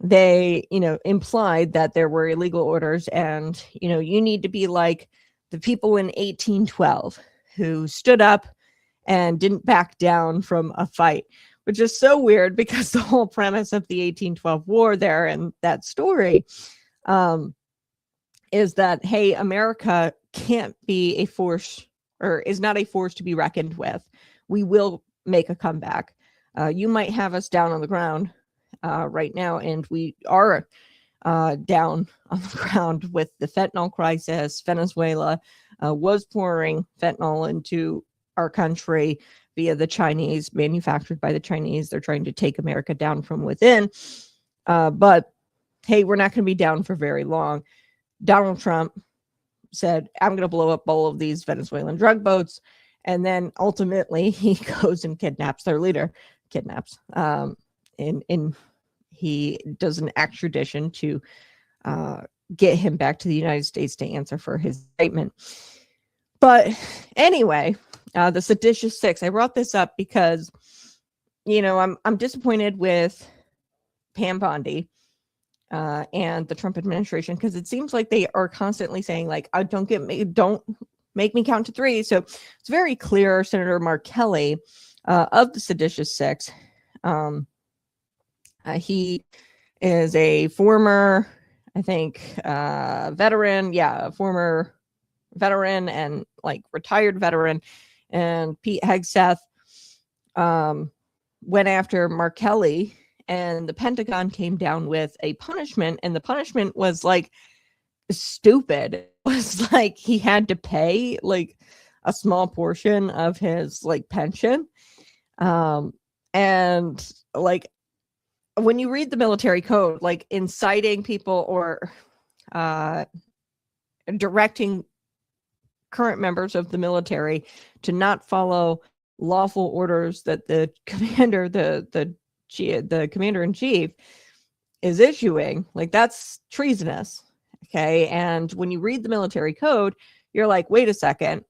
B: they, implied that there were illegal orders, and, you need to be like the people in 1812 who stood up and didn't back down from a fight, which is so weird because the whole premise of the 1812 war there and that story is that, hey, America can't be a force, or is not a force to be reckoned with. We will make a comeback. You might have us down on the ground right now, and we are down on the ground with the fentanyl crisis. Venezuela was pouring fentanyl into our country via the Chinese, manufactured by the Chinese. They're trying to take America down from within. But hey, we're not going to be down for very long. Donald Trump said, I'm going to blow up all of these Venezuelan drug boats. And then ultimately he goes and kidnaps their leader, he does an extradition to get him back to the United States to answer for his indictment. But anyway, the Seditious Six, I brought this up because, I'm disappointed with Pam Bondi and the Trump administration, because it seems like they are constantly saying, like, don't make me count to three. So it's very clear Senator Mark Kelly of the Seditious Six, he is a former, I think, veteran. Yeah, a former veteran and like retired veteran. And Pete Hegseth went after Mark Kelly, and the Pentagon came down with a punishment. And the punishment was like stupid. was like he had to pay like a small portion of his like pension. And like when you read the military code, like inciting people or directing current members of the military to not follow lawful orders that the commander, the commander in chief is issuing, like that's treasonous. Okay. And when you read the military code, you're like, wait a second.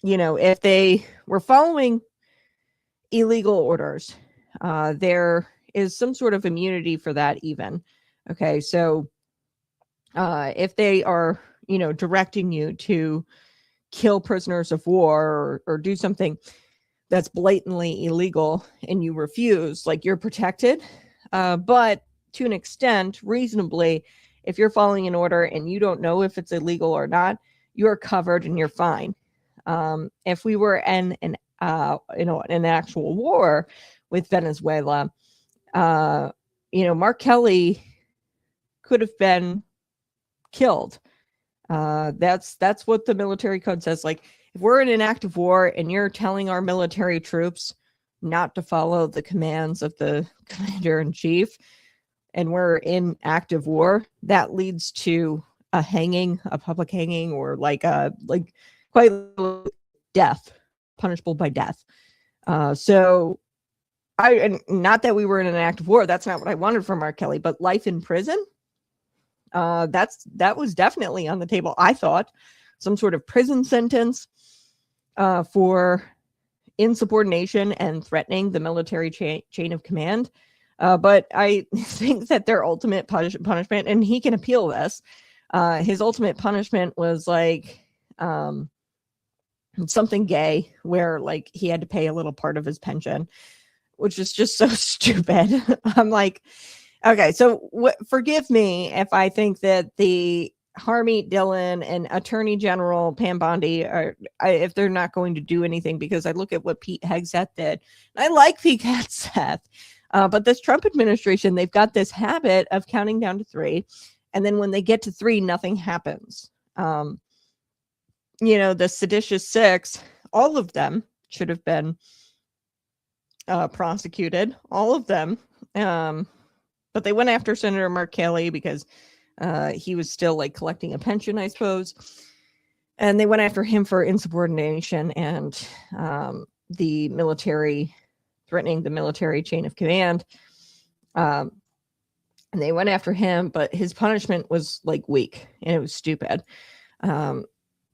B: If they were following illegal orders, there is some sort of immunity for that even. Okay. So if they are, directing you to kill prisoners of war or do something that's blatantly illegal and you refuse, like you're protected. But to an extent, reasonably, if you're following an order and you don't know if it's illegal or not, you're covered and you're fine. If we were in an actual war with Venezuela, Mark Kelly could have been killed. That's what the military code says. Like, if we're in an active war and you're telling our military troops not to follow the commands of the commander in chief, and we're in active war, that leads to a hanging, a public hanging, or quite death, punishable by death. So and not that we were in an active war. That's not what I wanted from Mark Kelly, but life in prison. That was definitely on the table. I thought some sort of prison sentence for insubordination and threatening the military chain of command. But I think that their ultimate punishment, and he can appeal this, his ultimate punishment was like something gay, where like he had to pay a little part of his pension, which is just so stupid. I'm like, okay, so forgive me if I think that the Harmeet Dhillon and Attorney General Pam Bondi if they're not going to do anything, because I look at what Pete Hegseth did. And I like Pete Hegseth, but this Trump administration, they've got this habit of counting down to 3. And then when they get to 3, nothing happens. The seditious 6, all of them should have been prosecuted, all of them. But they went after Senator Mark Kelly because he was still like collecting a pension, I suppose. And they went after him for insubordination and the military, threatening the military chain of command. And they went after him, but his punishment was like weak and it was stupid and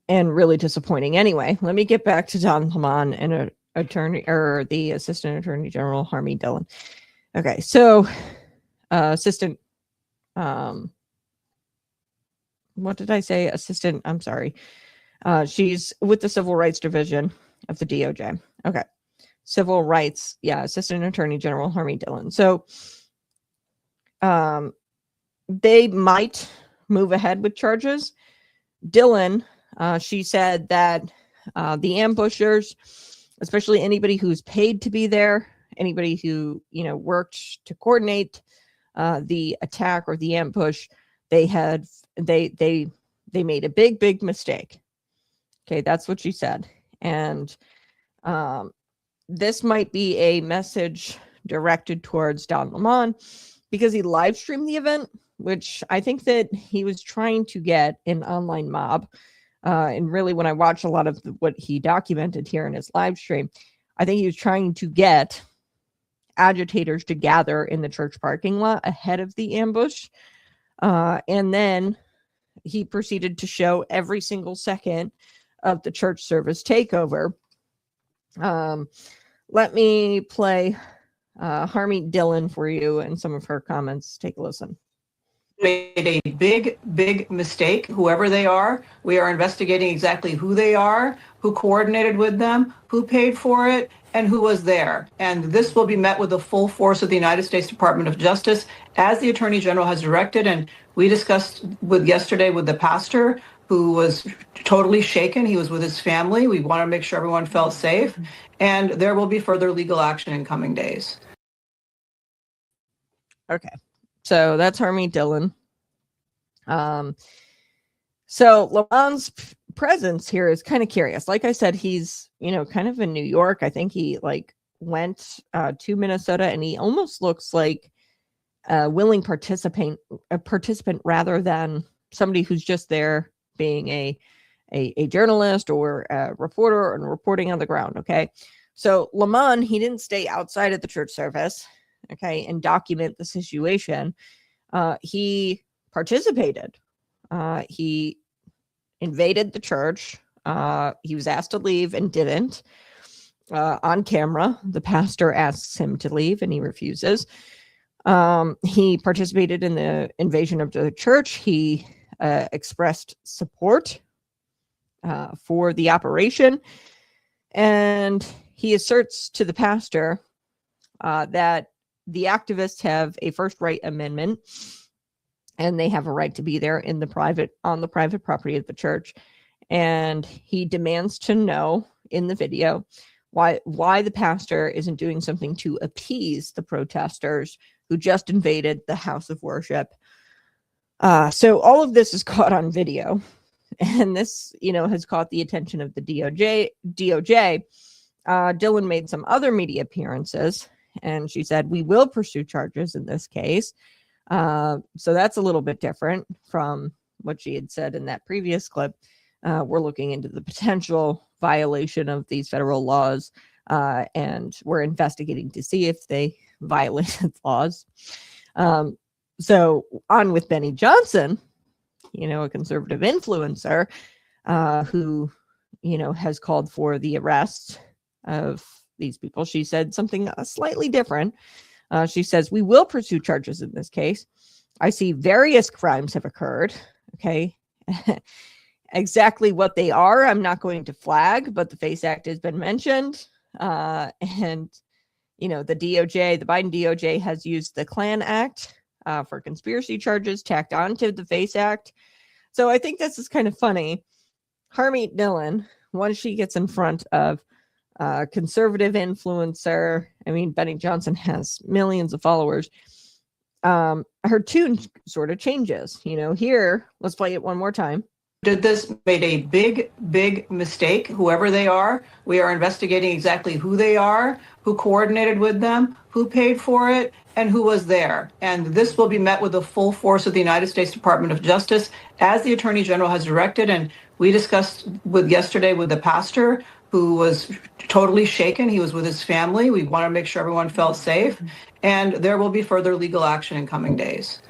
B: really disappointing. Anyway, let me get back to Don Lemon and the Assistant Attorney General Harmeet Dhillon. Okay, so assistant, what did I say? Assistant, I'm sorry. She's with the Civil Rights Division of the DOJ. Okay. Civil Rights, Assistant Attorney General Harmeet Dhillon. So they might move ahead with charges. Dhillon, she said that the ambushers, especially anybody who's paid to be there, anybody who, worked to coordinate the attack or the ambush, they made a big mistake. Okay, that's what she said. And this might be a message directed towards Don Lemon, because he live streamed the event, which I think that he was trying to get an online mob. And really, when I watch a lot of what he documented here in his live stream, I think he was trying to get agitators to gather in the church parking lot ahead of the ambush. And then he proceeded to show every single second of the church service takeover. Let me play Harmeet Dhillon for you and some of her comments. Take a listen.
D: Made a big mistake, whoever they are. We are investigating exactly who they are, who coordinated with them, who paid for it, and who was there. And this will be met with the full force of the United States Department of Justice, as the Attorney General has directed. And we discussed yesterday with the pastor, who was totally shaken. He was with his family. We want to make sure everyone felt safe. And there will be further legal action in coming days.
B: Okay. So that's Harmeet Dhillon. So Lamont's presence here is kind of curious. Like I said, he's, kind of in New York. I think he went to Minnesota, and he almost looks like a willing participant rather than somebody who's just there being a journalist or a reporter and reporting on the ground. Okay. So Lamont, he didn't stay outside of the church service, okay, and document the situation. He participated. He invaded the church. He was asked to leave and didn't. On camera, the pastor asks him to leave and he refuses. He participated in the invasion of the church. He expressed support for the operation, and he asserts to the pastor that the activists have a First Right Amendment, and they have a right to be there on the private property of the church. And he demands to know in the video why the pastor isn't doing something to appease the protesters who just invaded the house of worship. So all of this is caught on video, and this, has caught the attention of the DOJ. Dhillon made some other media appearances, and she said, "We will pursue charges in this case." So that's a little bit different from what she had said in that previous clip. We're looking into the potential violation of these federal laws, and we're investigating to see if they violated laws. So on with Benny Johnson, a conservative influencer who, has called for the arrest of these people. She said something slightly different. She says, "We will pursue charges in this case. I see various crimes have occurred." Okay. Exactly what they are, I'm not going to flag, but the FACE Act has been mentioned. And, the Biden DOJ has used the Klan Act for conspiracy charges tacked onto the FACE Act. So I think this is kind of funny. Harmeet Dhillon, once she gets in front of a conservative influencer, Benny Johnson has millions of followers, her tune sort of changes. Here, let's play it one more time.
D: Did this, made a big mistake, whoever they are. We are investigating exactly who they are, who coordinated with them, who paid for it, and who was there. And this will be met with the full force of the United States Department of Justice, as the Attorney General has directed. And we discussed yesterday with the pastor, who was totally shaken. He was with his family. We want to make sure everyone felt safe. And there will be further legal action in coming days.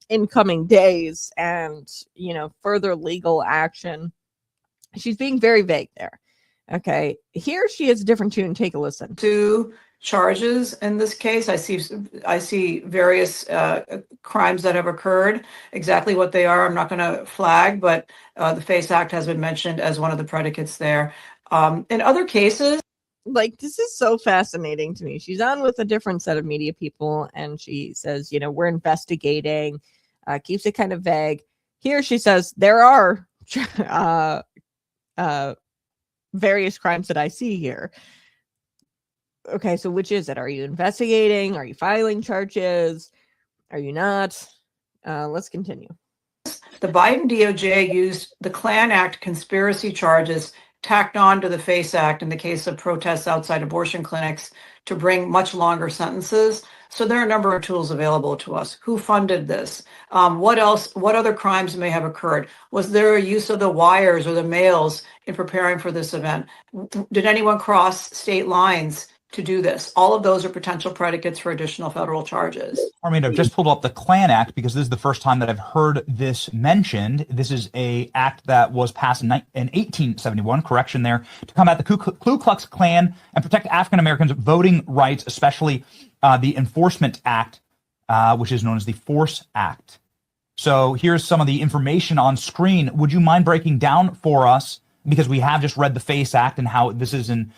B: And further legal action. She's being very vague there. Okay, here she has a different tune. Take a listen.
D: Two charges in this case. I see various crimes that have occurred. Exactly what they are, I'm not going to flag, but the FACE Act has been mentioned as one of the predicates there. In other cases,
B: this is so fascinating to me. She's on with a different set of media people, and she says, we're investigating, keeps it kind of vague. Here she says, there are various crimes that I see here. Okay, so which is it? Are you investigating? Are you filing charges? Are you not? Let's continue.
D: The Biden DOJ used the Klan Act conspiracy charges tacked on to the FACE Act in the case of protests outside abortion clinics to bring much longer sentences. So there are a number of tools available to us. Who funded this? What else? What other crimes may have occurred? Was there a use of the wires or the mails in preparing for this event? Did anyone cross state lines to do this? All of those are potential predicates for additional federal charges.
E: I've just pulled up the Klan Act because this is the first time that I've heard this mentioned. This is a act that was passed in 1871, correction there, to combat the Ku Klux Klan and protect African Americans' voting rights, especially the Enforcement Act, which is known as the Force Act. So here's some of the information on screen. Would you mind breaking down for us, because we have just read the FACE Act and how this is an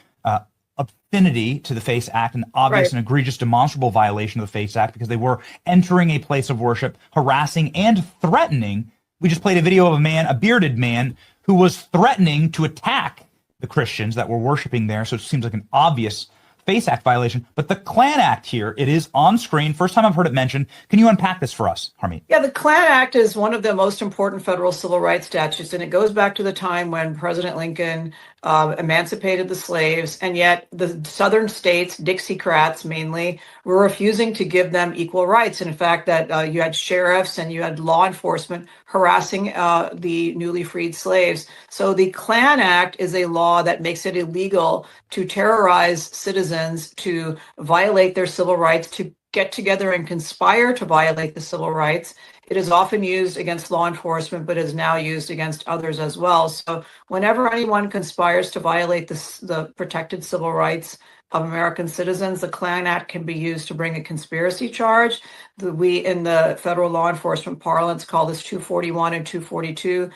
E: affinity to the FACE Act, an obvious and egregious demonstrable violation of the FACE Act, because they were entering a place of worship, harassing and threatening. We just played a video of a bearded man, who was threatening to attack the Christians that were worshiping there. So it seems like an obvious FACE Act violation, but the Klan Act here, it is on screen. First time I've heard it mentioned. Can you unpack this for us, Harmeet?
D: Yeah, the Klan Act is one of the most important federal civil rights statutes, and it goes back to the time when President Lincoln emancipated the slaves, and yet the southern states, Dixiecrats mainly, were refusing to give them equal rights. And in fact, that you had sheriffs and you had law enforcement harassing the newly freed slaves. So the Klan Act is a law that makes it illegal to terrorize citizens, to violate their civil rights, to get together and conspire to violate the civil rights. It is often used against law enforcement, but is now used against others as well. So whenever anyone conspires to violate the protected civil rights of American citizens, the Klan Act can be used to bring a conspiracy charge. We, in the federal law enforcement parlance, call this 241 and 242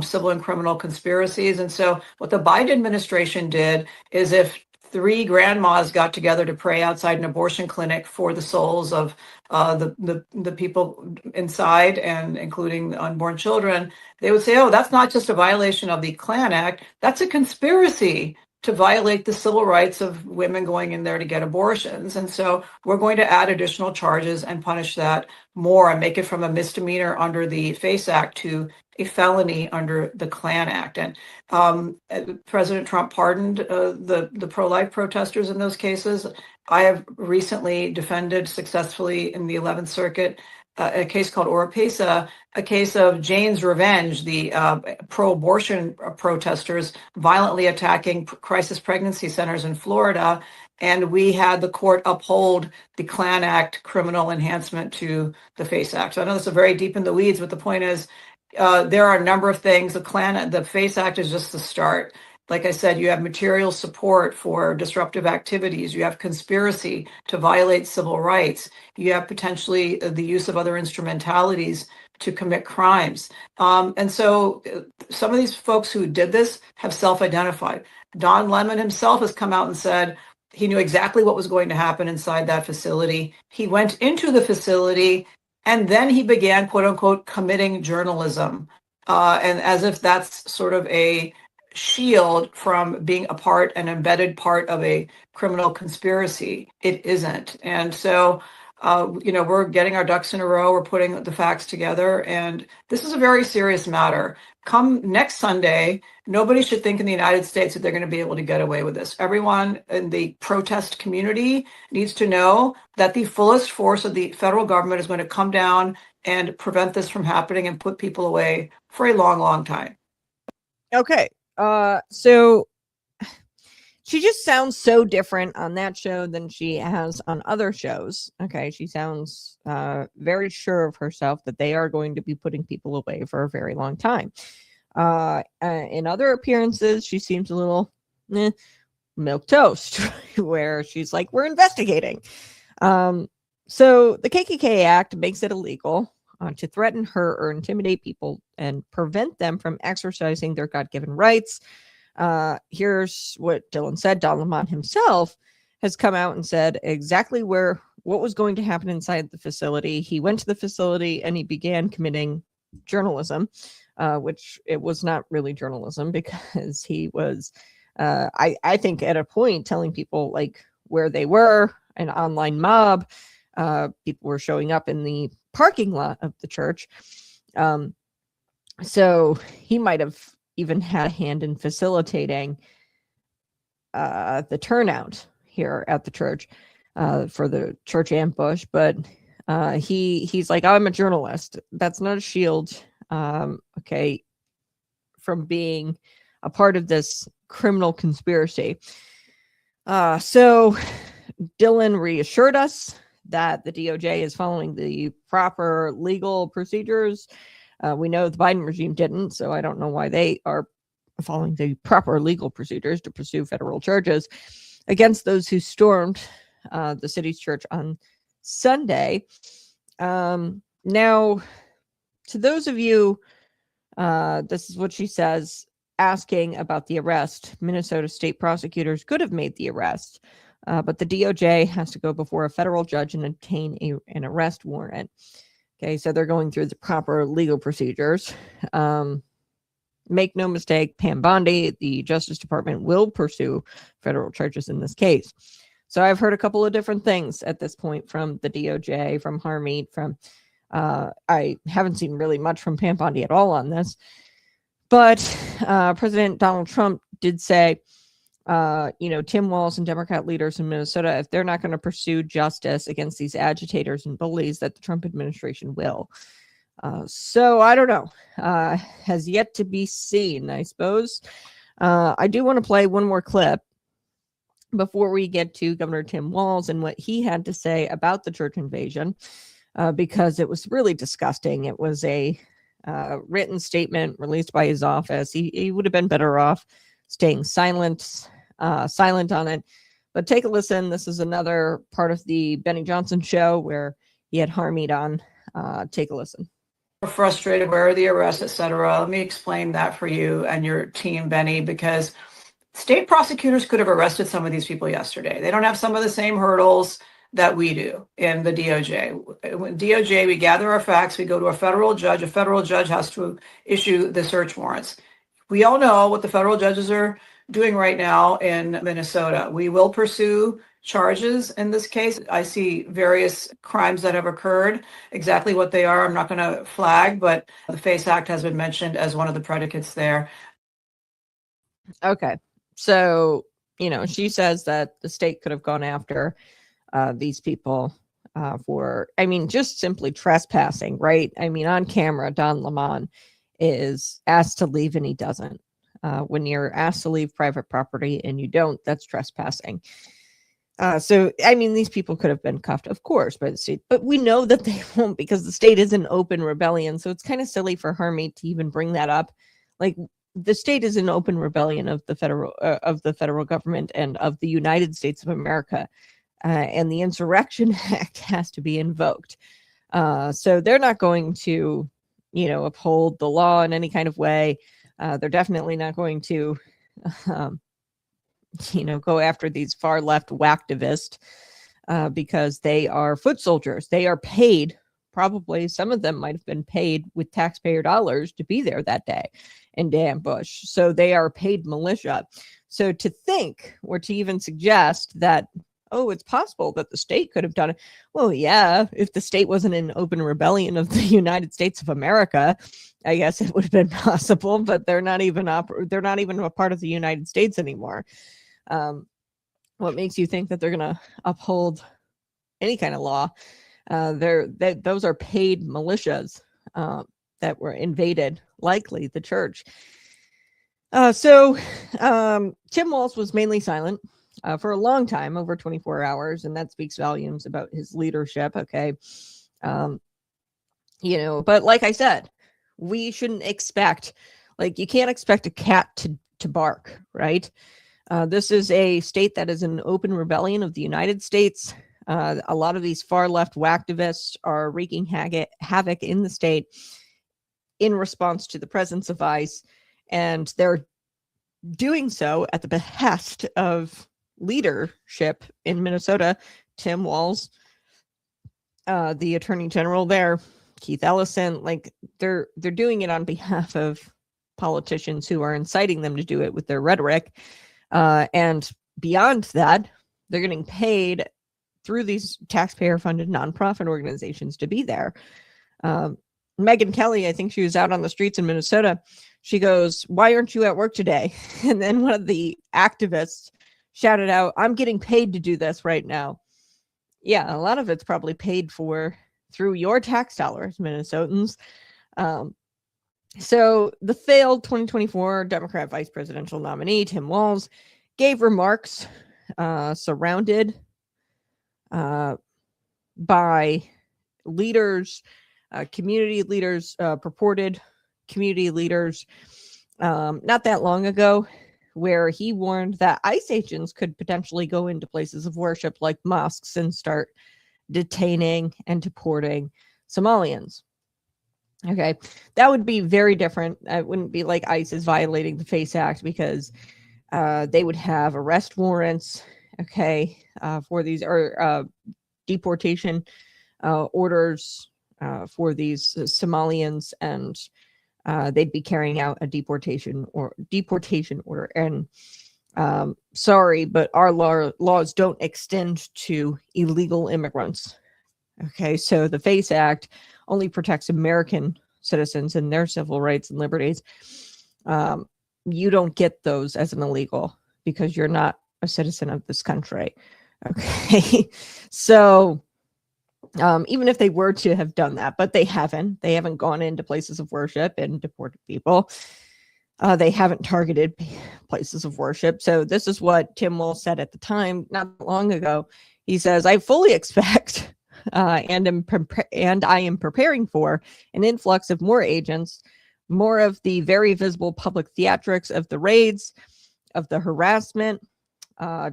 D: civil and criminal conspiracies. And so what the Biden administration did is, if three grandmas got together to pray outside an abortion clinic for the souls of the people inside, and including the unborn children, they would say, oh, that's not just a violation of the Klan Act, that's a conspiracy to violate the civil rights of women going in there to get abortions. And so we're going to add additional charges and punish that more and make it from a misdemeanor under the FACE Act to a felony under the Klan Act. And President Trump pardoned the pro-life protesters in those cases. I have recently defended successfully in the 11th Circuit a case called Oropesa, a case of Jane's Revenge, the pro-abortion protesters violently attacking crisis pregnancy centers in Florida. And we had the court uphold the Klan Act criminal enhancement to the FACE Act. So I know this is very deep in the weeds, but the point is, there are a number of things. The FACE Act is just the start. Like I said, you have material support for disruptive activities. You have conspiracy to violate civil rights. You have potentially the use of other instrumentalities to commit crimes. And so some of these folks who did this have self-identified. Don Lemon himself has come out and said he knew exactly what was going to happen inside that facility. He went into the facility and then he began, quote unquote, committing journalism. And as if that's sort of a shield from being an embedded part of a criminal conspiracy. It isn't. And so, we're getting our ducks in a row. We're putting the facts together. And this is a very serious matter. Come next Sunday, nobody should think in the United States that they're going to be able to get away with this. Everyone in the protest community needs to know that the fullest force of the federal government is going to come down and prevent this from happening and put people away for a long, long time.
B: Okay. So she just sounds so different on that show than she has on other shows. Okay. She sounds very sure of herself that they are going to be putting people away for a very long time. In other appearances, she seems a little milquetoast, where she's like, we're investigating. So the KKK Act makes it illegal to threaten her or intimidate people and prevent them from exercising their God-given rights. Here's what Dhillon said. Don Lemon himself has come out and said exactly what was going to happen inside the facility. He went to the facility and he began committing journalism, which it was not really journalism, because he was, I think, at a point telling people like where they were, an online mob. People were showing up in the parking lot of the church. So he might have even had a hand in facilitating the turnout here at the church for the church ambush. But he's like, I'm a journalist. That's not a shield, okay, from being a part of this criminal conspiracy. So Dhillon reassured us that the DOJ is following the proper legal procedures. We know the Biden regime didn't, so I don't know why they are following the proper legal procedures to pursue federal charges against those who stormed the city's church on Sunday. Now, to those of you, this is what she says, asking about the arrest. Minnesota state prosecutors could have made the arrest, but the DOJ has to go before a federal judge and obtain an arrest warrant. Okay, so they're going through the proper legal procedures. Make no mistake, Pam Bondi, the Justice Department, will pursue federal charges in this case. So I've heard a couple of different things at this point from the DOJ, from Harmeet, from I haven't seen really much from Pam Bondi at all on this. But President Donald Trump did say, Tim Walz and Democrat leaders in Minnesota, if they're not going to pursue justice against these agitators and bullies, that the Trump administration will. So I don't know. Has yet to be seen, I suppose. I do want to play one more clip before we get to Governor Tim Walz and what he had to say about the church invasion, because it was really disgusting. It was a written statement released by his office. He would have been better off staying silent on it. But take a listen. This is another part of the Benny Johnson show where he had Harmeet on. Take a listen.
D: Frustrated, where are the arrests, etc. Let me explain that for you and your team, Benny, because state prosecutors could have arrested some of these people yesterday. They don't have some of the same hurdles that we do in the DOJ. When DOJ, we gather our facts, we go to a federal judge has to issue the search warrants. We all know what the federal judges are doing right now in Minnesota. We will pursue charges in this case. I see various crimes that have occurred. Exactly what they are, I'm not going to flag, but the FACE Act has been mentioned as one of the predicates there.
B: Okay. So, she says that the state could have gone after these people for, just simply trespassing, right? On camera, Don Lemon is asked to leave and he doesn't. When you're asked to leave private property and you don't, that's trespassing. So these people could have been cuffed, of course, by the state, but we know that they won't because the state is an open rebellion. So it's kind of silly for Harmeet to even bring that up. Like, the state is an open rebellion of the federal government and of the United States of America, and the Insurrection Act has to be invoked. So they're not going to, uphold the law in any kind of way. They're definitely not going to, go after these far left whacktivists because they are foot soldiers. They are paid. Probably some of them might have been paid with taxpayer dollars to be there that day and ambush. So they are paid militia. So to think or to even suggest that, oh, it's possible that the state could have done it. Well, yeah, if the state wasn't an open rebellion of the United States of America, I guess it would have been possible, but they're not even a part of the United States anymore. What makes you think that they're going to uphold any kind of law? Those are paid militias that were invaded, likely the church. So Tim Walz was mainly silent for a long time, over 24 hours, and that speaks volumes about his leadership. Okay. But like I said, we shouldn't expect, you can't expect a cat to bark, right? This is a state that is an open rebellion of the United States. A lot of these far left whacktivists are wreaking havoc in the state in response to the presence of ICE, and they're doing so at the behest of leadership in Minnesota. Tim Walz, the attorney general there, Keith Ellison, they're doing it on behalf of politicians who are inciting them to do it with their rhetoric. And beyond that, they're getting paid through these taxpayer-funded nonprofit organizations to be there. Megyn Kelly, I think she was out on the streets in Minnesota. She goes, "Why aren't you at work today?" And then one of the activists shouted out, "I'm getting paid to do this right now." Yeah, a lot of it's probably paid for through your tax dollars, Minnesotans. So the failed 2024 Democrat vice presidential nominee, Tim Walz, gave remarks surrounded by leaders, community leaders, purported community leaders, not that long ago, where he warned that ICE agents could potentially go into places of worship like mosques and start detaining and deporting Somalians. Okay, that would be very different. It wouldn't be like ICE is violating the FACE Act because they would have arrest warrants, okay, for these, or deportation orders for these Somalians, and they'd be carrying out a deportation order. And Sorry, but our laws don't extend to illegal immigrants. Okay, so the FACE Act only protects American citizens and their civil rights and liberties. You don't get those as an illegal because you're not a citizen of this country. Okay, so even if they were to have done that, but they haven't gone into places of worship and deported people. They haven't targeted places of worship. So this is what Tim Walz said at the time, not long ago. He says, I fully expect and I am preparing for an influx of more agents, more of the very visible public theatrics of the raids, of the harassment.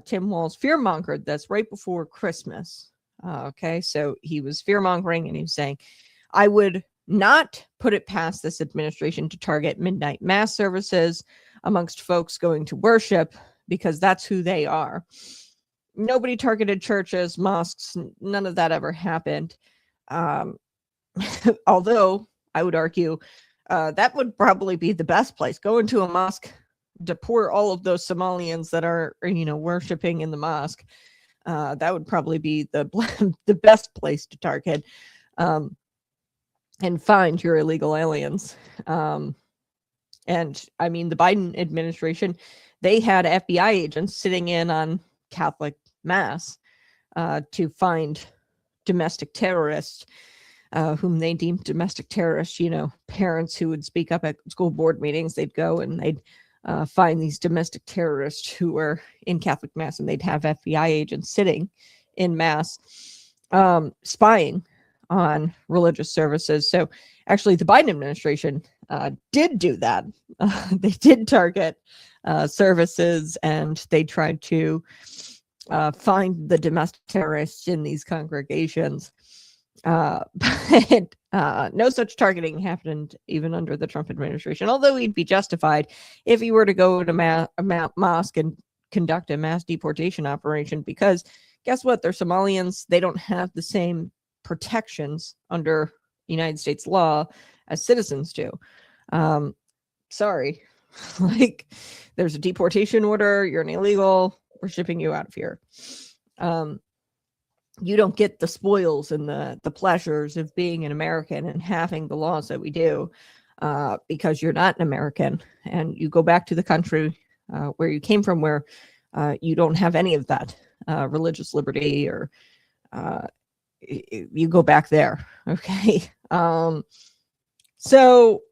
B: Tim Walz fearmongered this right before Christmas. Okay, so he was fearmongering and he was saying, I would not put it past this administration to target midnight mass services amongst folks going to worship because that's who they are. Nobody targeted churches, mosques, none of that ever happened. Although I would argue that would probably be the best place. Go into a mosque, deport all of those Somalians that are, worshiping in the mosque. That would probably be the best place to target and find your illegal aliens. And I mean, the Biden administration, they had FBI agents sitting in on Catholic mass to find domestic terrorists, whom they deemed domestic terrorists, parents who would speak up at school board meetings. They'd go and they'd find these domestic terrorists who were in Catholic mass, and they'd have FBI agents sitting in mass spying on religious services. So actually the Biden administration did do that. They did target services, and they tried to find the domestic terrorists in these congregations. But no such targeting happened even under the Trump administration, although he'd be justified if he were to go to a mosque and conduct a mass deportation operation, because guess what? They're Somalians. They don't have the same protections under United States law as citizens do. Sorry, like there's a deportation order. You're an illegal. We're shipping you out of here. You don't get the spoils and the pleasures of being an American and having the laws that we do because you're not an American, and you go back to the country where you came from, where you don't have any of that religious liberty, or you go back there. Okay. So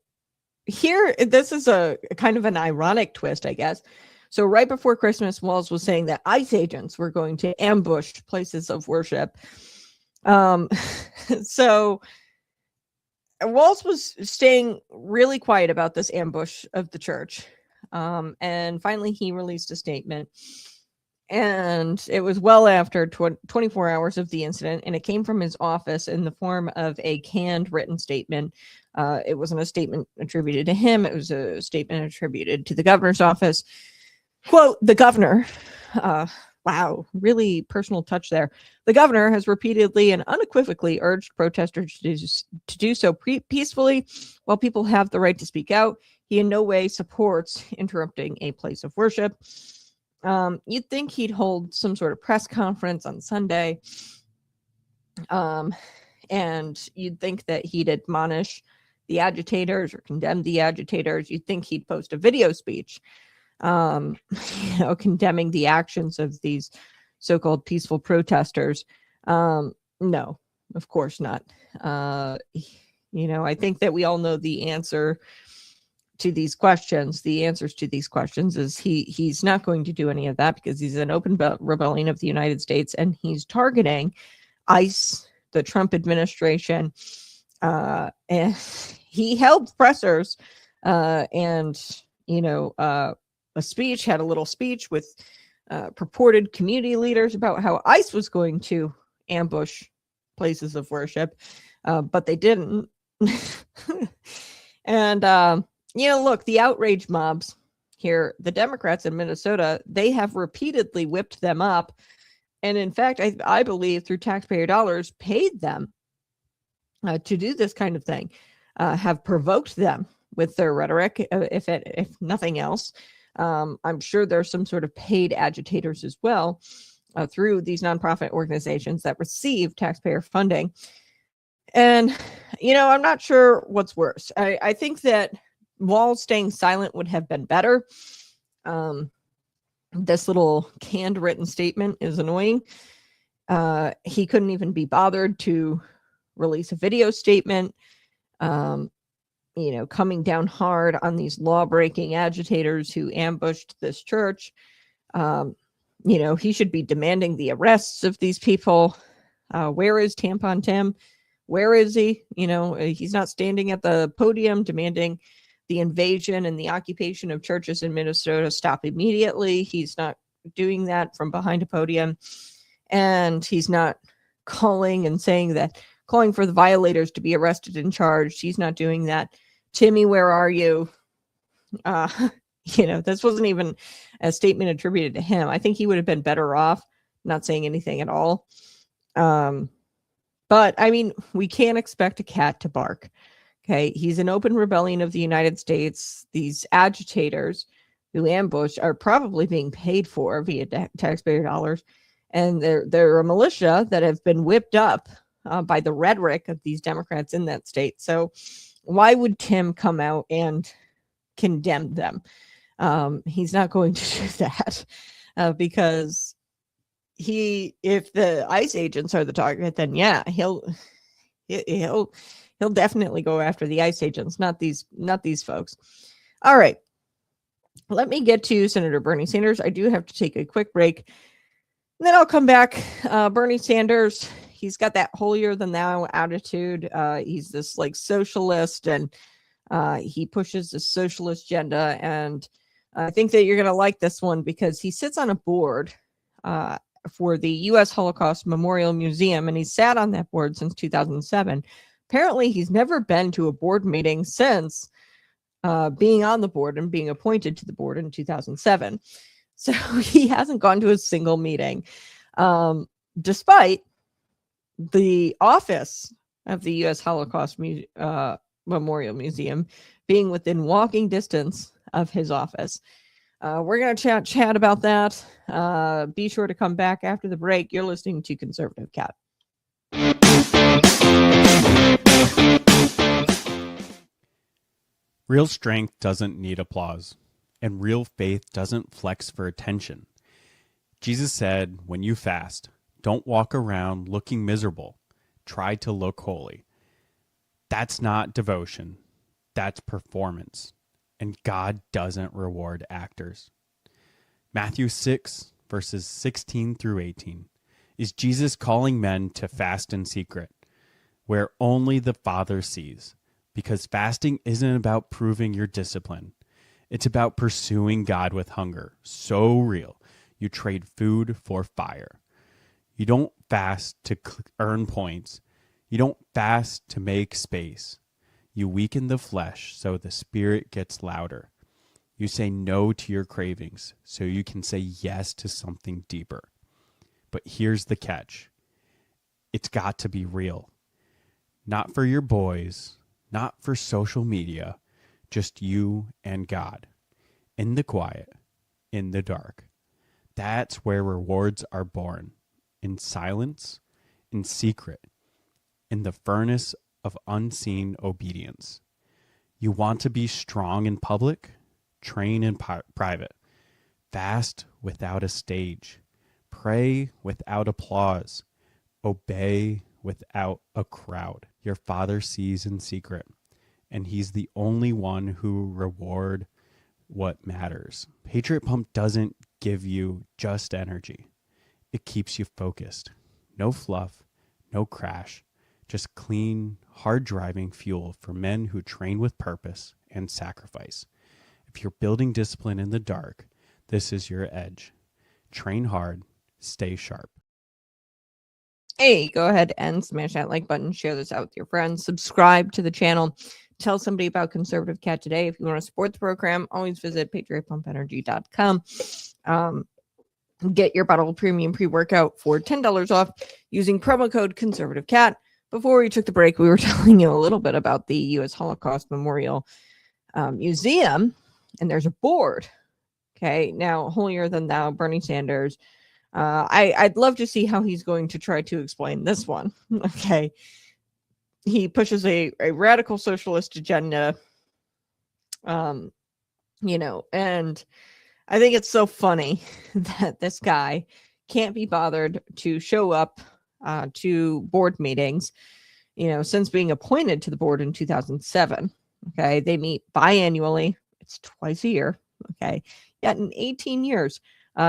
B: here, this is a kind of an ironic twist, I guess. So right before Christmas, Walz was saying that ICE agents were going to ambush places of worship. So Walz was staying really quiet about this ambush of the church. And finally, he released a statement. And it was well after 24 hours of the incident, and it came from his office in the form of a canned written statement. It wasn't a statement attributed to him. It was a statement attributed to the governor's office. Quote, the governor, wow, really personal touch there. The governor has repeatedly and unequivocally urged protesters to do so peacefully while people have the right to speak out. He in no way supports interrupting a place of worship. You'd think he'd hold some sort of press conference on Sunday. And you'd think that he'd admonish the agitators or condemn the agitators. You'd think he'd post a video speech, condemning the actions of these so-called peaceful protesters. No, of course not. I think that we all know the answer to these questions. The answers to these questions is he's not going to do any of that, because he's an open rebellion of the United States, and he's targeting ICE, the Trump administration, and he held pressers, and had a little speech with purported community leaders about how ICE was going to ambush places of worship, but they didn't. And look, the outrage mobs here, the Democrats in Minnesota, they have repeatedly whipped them up. And in fact, I believe through taxpayer dollars, paid them to do this kind of thing, have provoked them with their rhetoric, if nothing else. I'm sure there's some sort of paid agitators as well through these nonprofit organizations that receive taxpayer funding. And, I'm not sure what's worse. I think that Walz staying silent would have been better. This little canned written statement is annoying. He couldn't even be bothered to release a video statement, coming down hard on these law-breaking agitators who ambushed this church. He should be demanding the arrests of these people. Where is Tampon Tim? Where is he? He's not standing at the podium demanding the invasion and the occupation of churches in Minnesota stop immediately. He's not doing that from behind a podium. And he's not calling for the violators to be arrested and charged. He's not doing that. Timmy, where are you? This wasn't even a statement attributed to him. I think he would have been better off not saying anything at all. But I mean, we can't expect a cat to bark. Okay. He's an open rebellion of the United States. These agitators who ambush are probably being paid for via taxpayer dollars. And they're a militia that have been whipped up by the rhetoric of these Democrats in that state. So why would Tim come out and condemn them? He's not going to do that because if the ICE agents are the target, then yeah, he'll definitely go after the ICE agents, not these folks. All right. Let me get to Senator Bernie Sanders. I do have to take a quick break. And then I'll come back. Bernie Sanders, he's got that holier than thou attitude. He's this like socialist, and he pushes the socialist agenda. And I think that you're going to like this one because he sits on a board for the U.S. Holocaust Memorial Museum, and he's sat on that board since 2007. Apparently, he's never been to a board meeting since being on the board and being appointed to the board in 2007. So he hasn't gone to a single meeting, despite the office of the U.S. Holocaust Memorial Museum being within walking distance of his office. We're going to chat about that. Be sure to come back after the break. You're listening to Conservative Cat.
F: Real strength doesn't need applause, and real faith doesn't flex for attention. Jesus said, when you fast, don't walk around looking miserable. Try to look holy. That's not devotion. That's performance. And God doesn't reward actors. Matthew 6, verses 16 through 18. Is Jesus calling men to fast in secret, where only the Father sees? Because fasting isn't about proving your discipline. It's about pursuing God with hunger. So real, you trade food for fire. You don't fast to earn points. You don't fast to make space. You weaken the flesh so the spirit gets louder. You say no to your cravings so you can say yes to something deeper. But here's the catch. It's got to be real. Not for your boys, not for social media, just you and God. In the quiet, in the dark. That's where rewards are born. In silence, in secret, in the furnace of unseen obedience. You want to be strong in public? Train in private. Fast without a stage. Pray without applause. Obey without a crowd. Your Father sees in secret, and He's the only one who reward what matters. Patriot Pump doesn't give you just energy. It keeps you focused. No fluff, no crash, just clean, hard-driving fuel for men who train with purpose and sacrifice. If you're building discipline in the dark, this is your edge. Train hard, stay sharp.
B: Hey, go ahead and smash that like button, share this out with your friends, subscribe to the channel, tell somebody about Conservative Cat today. If you want to support the program, always visit patriotpumpenergy.com. Get your bottle of premium pre-workout for $10 off using promo code Conservative Cat. Before we took the break, we were telling you a little bit about the U.S. Holocaust Memorial Museum, and there's a board Okay, now holier than thou, Bernie Sanders. I'd love to see how he's going to try to explain this one. Okay, he pushes a radical socialist agenda, and I think it's so funny that this guy can't be bothered to show up to board meetings, since being appointed to the board in 2007. Okay, they meet biannually. It's twice a year. Okay, yet in 18 years,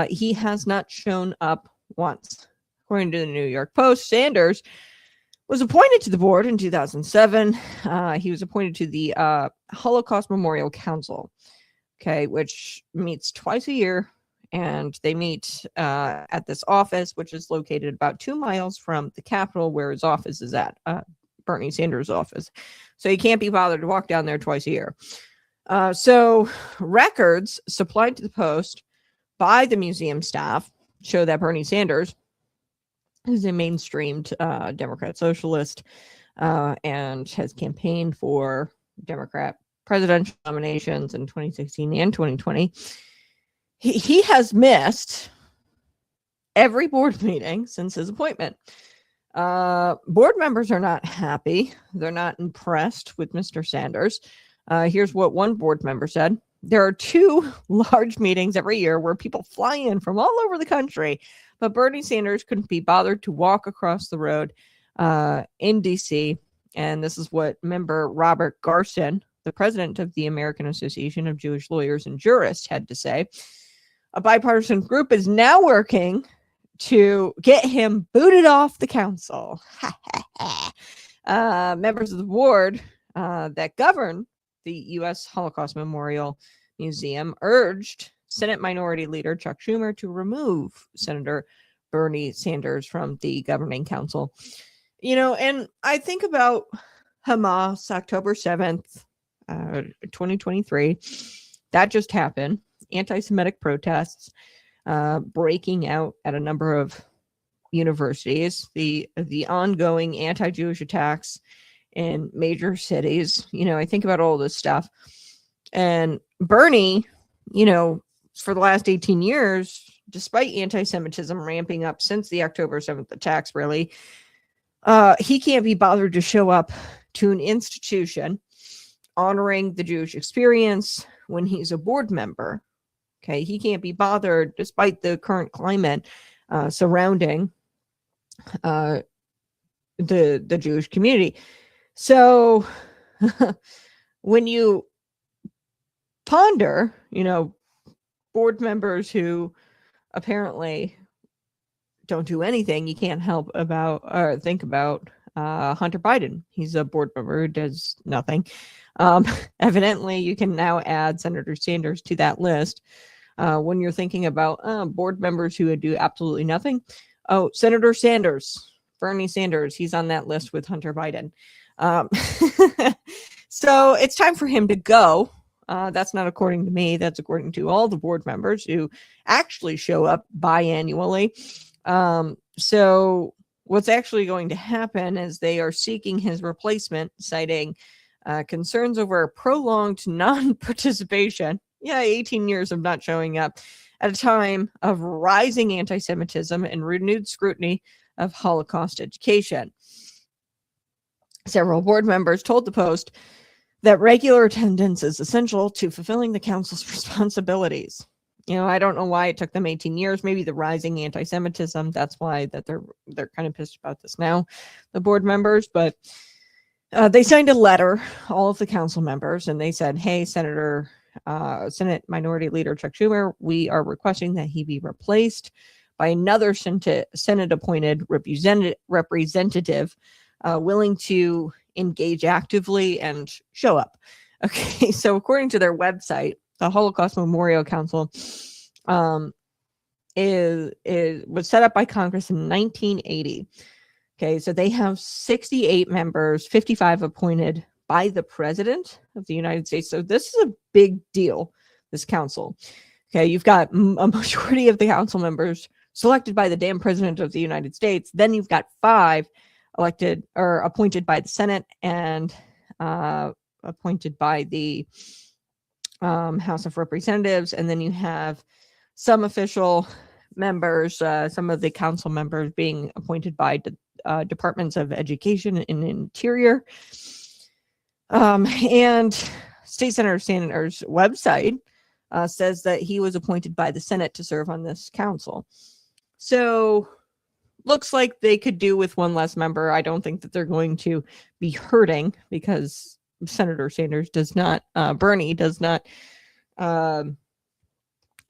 B: he has not shown up once. According to the New York Post, Sanders was appointed to the board in 2007. He was appointed to the Holocaust Memorial Council, okay, which meets twice a year, and they meet at this office, which is located about 2 miles from the Capitol, where his office is at, Bernie Sanders' office. So he can't be bothered to walk down there twice a year. So records supplied to the Post by the museum staff show that Bernie Sanders is a mainstreamed Democrat socialist and has campaigned for Democrat presidential nominations in 2016 and 2020. He has missed every board meeting since his appointment. Board members are not happy. They're not impressed with Mr. Sanders. Here's what one board member said. There are 2 large meetings every year where people fly in from all over the country, but Bernie Sanders couldn't be bothered to walk across the road in D.C. And this is what member Robert Garson, the president of the American Association of Jewish Lawyers and Jurists, had to say. A bipartisan group is now working to get him booted off the council. Members of the board that govern the U.S. Holocaust Memorial Museum urged Senate Minority Leader Chuck Schumer to remove Senator Bernie Sanders from the governing council. And I think about Hamas, October 7th, 2023. That just happened. Anti-Semitic protests breaking out at a number of universities. The ongoing anti-Jewish attacks in major cities. I think about all this stuff. And Bernie, for the last 18 years, despite anti-Semitism ramping up since the October 7th attacks, really, he can't be bothered to show up to an institution honoring the Jewish experience when he's a board member. Okay, he can't be bothered, despite the current climate surrounding the Jewish community. So when you ponder, board members who apparently don't do anything, you can't help think about Hunter Biden. He's a board member who does nothing. Evidently, you can now add Senator Sanders to that list. When you're thinking about board members who would do absolutely nothing. Oh, Senator Sanders, Bernie Sanders, he's on that list with Hunter Biden. So it's time for him to go. That's not according to me. That's according to all the board members who actually show up biannually. So what's actually going to happen is they are seeking his replacement, citing concerns over prolonged non-participation. 18 years of not showing up at a time of rising anti-Semitism and renewed scrutiny of Holocaust education. Several board members told the Post that regular attendance is essential to fulfilling the council's responsibilities. I don't know why it took them 18 years. Maybe the rising anti-Semitism. That's why that they're kind of pissed about this now, the board members. But they signed a letter, all of the council members, and they said, "Hey, Senate Minority Leader Chuck Schumer, we are requesting that he be replaced by another Senate-appointed representative willing to engage actively and show up." Okay, so according to their website, the Holocaust Memorial Council was set up by Congress in 1980. Okay, so they have 68 members, 55 appointed by the President of the United States. So this is a big deal, this council. Okay, you've got a majority of the council members selected by the damn President of the United States. Then you've got 5 elected or appointed by the Senate and appointed by the House of Representatives, and then you have some official members, some of the council members being appointed by departments of education and interior. And State Senator Sanders' website says that he was appointed by the Senate to serve on this council. So looks like they could do with one less member. I don't think that they're going to be hurting because Senator Sanders does not, Bernie does not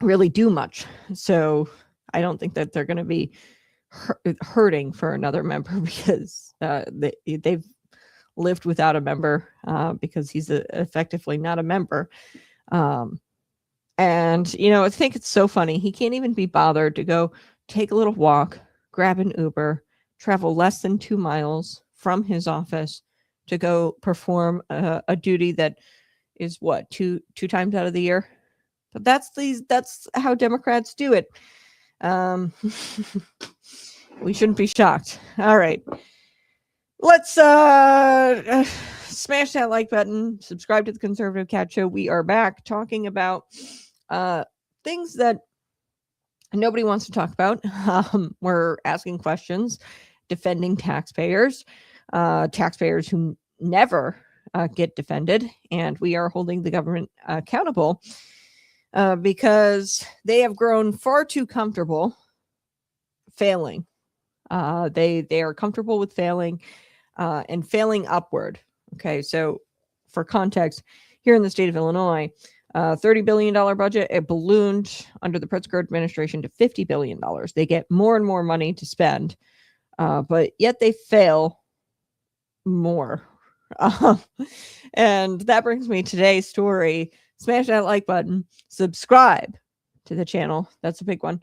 B: really do much. So I don't think that they're going to be hurting for another member because they've lived without a member because he's effectively not a member. And, you know, I think it's so funny. He can't even be bothered to go take a little walk, grab an Uber, travel less than 2 miles from his office to go perform a duty that is what, two times out of the year. But that's how Democrats do it. We shouldn't be shocked. All right, let's smash that like button, subscribe to the Conservative Cat Show. We are back talking about things that nobody wants to talk about. We're asking questions, defending taxpayers who never get defended, and we are holding the government accountable because they have grown far too comfortable failing. They are comfortable with failing and failing upward. Okay, so for context, here in the state of Illinois, $30 billion budget, it ballooned under the Pritzker administration to $50 billion. They get more and more money to spend, but yet they fail more. And that brings me to today's story. Smash that like button, subscribe to the channel. That's a big one.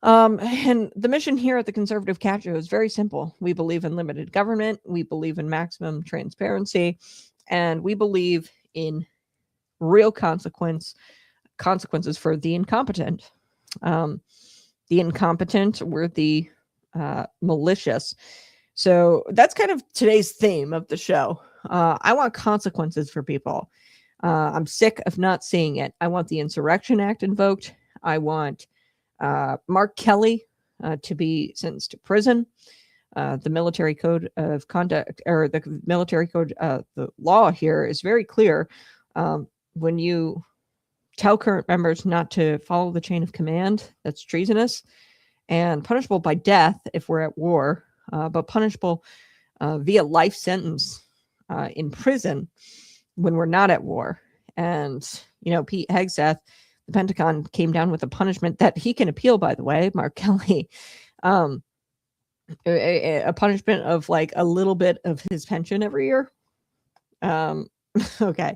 B: And the mission here at the Conservative Cat Show is very simple. We believe in limited government. We believe in maximum transparency, and we believe in real consequences for the incompetent. The incompetent were the malicious. So that's kind of today's theme of the show. I want consequences for people. I'm sick of not seeing it. I want the Insurrection Act invoked. I want Mark Kelly to be sentenced to prison. The military code of conduct, or the military code, the law here is very clear. When you tell current members not to follow the chain of command, that's treasonous and punishable by death if we're at war, but punishable via life sentence in prison when we're not at war. And, you know, Pete Hegseth, the Pentagon came down with a punishment that he can appeal, by the way, Mark Kelly, a punishment of like a little bit of his pension every year. Okay.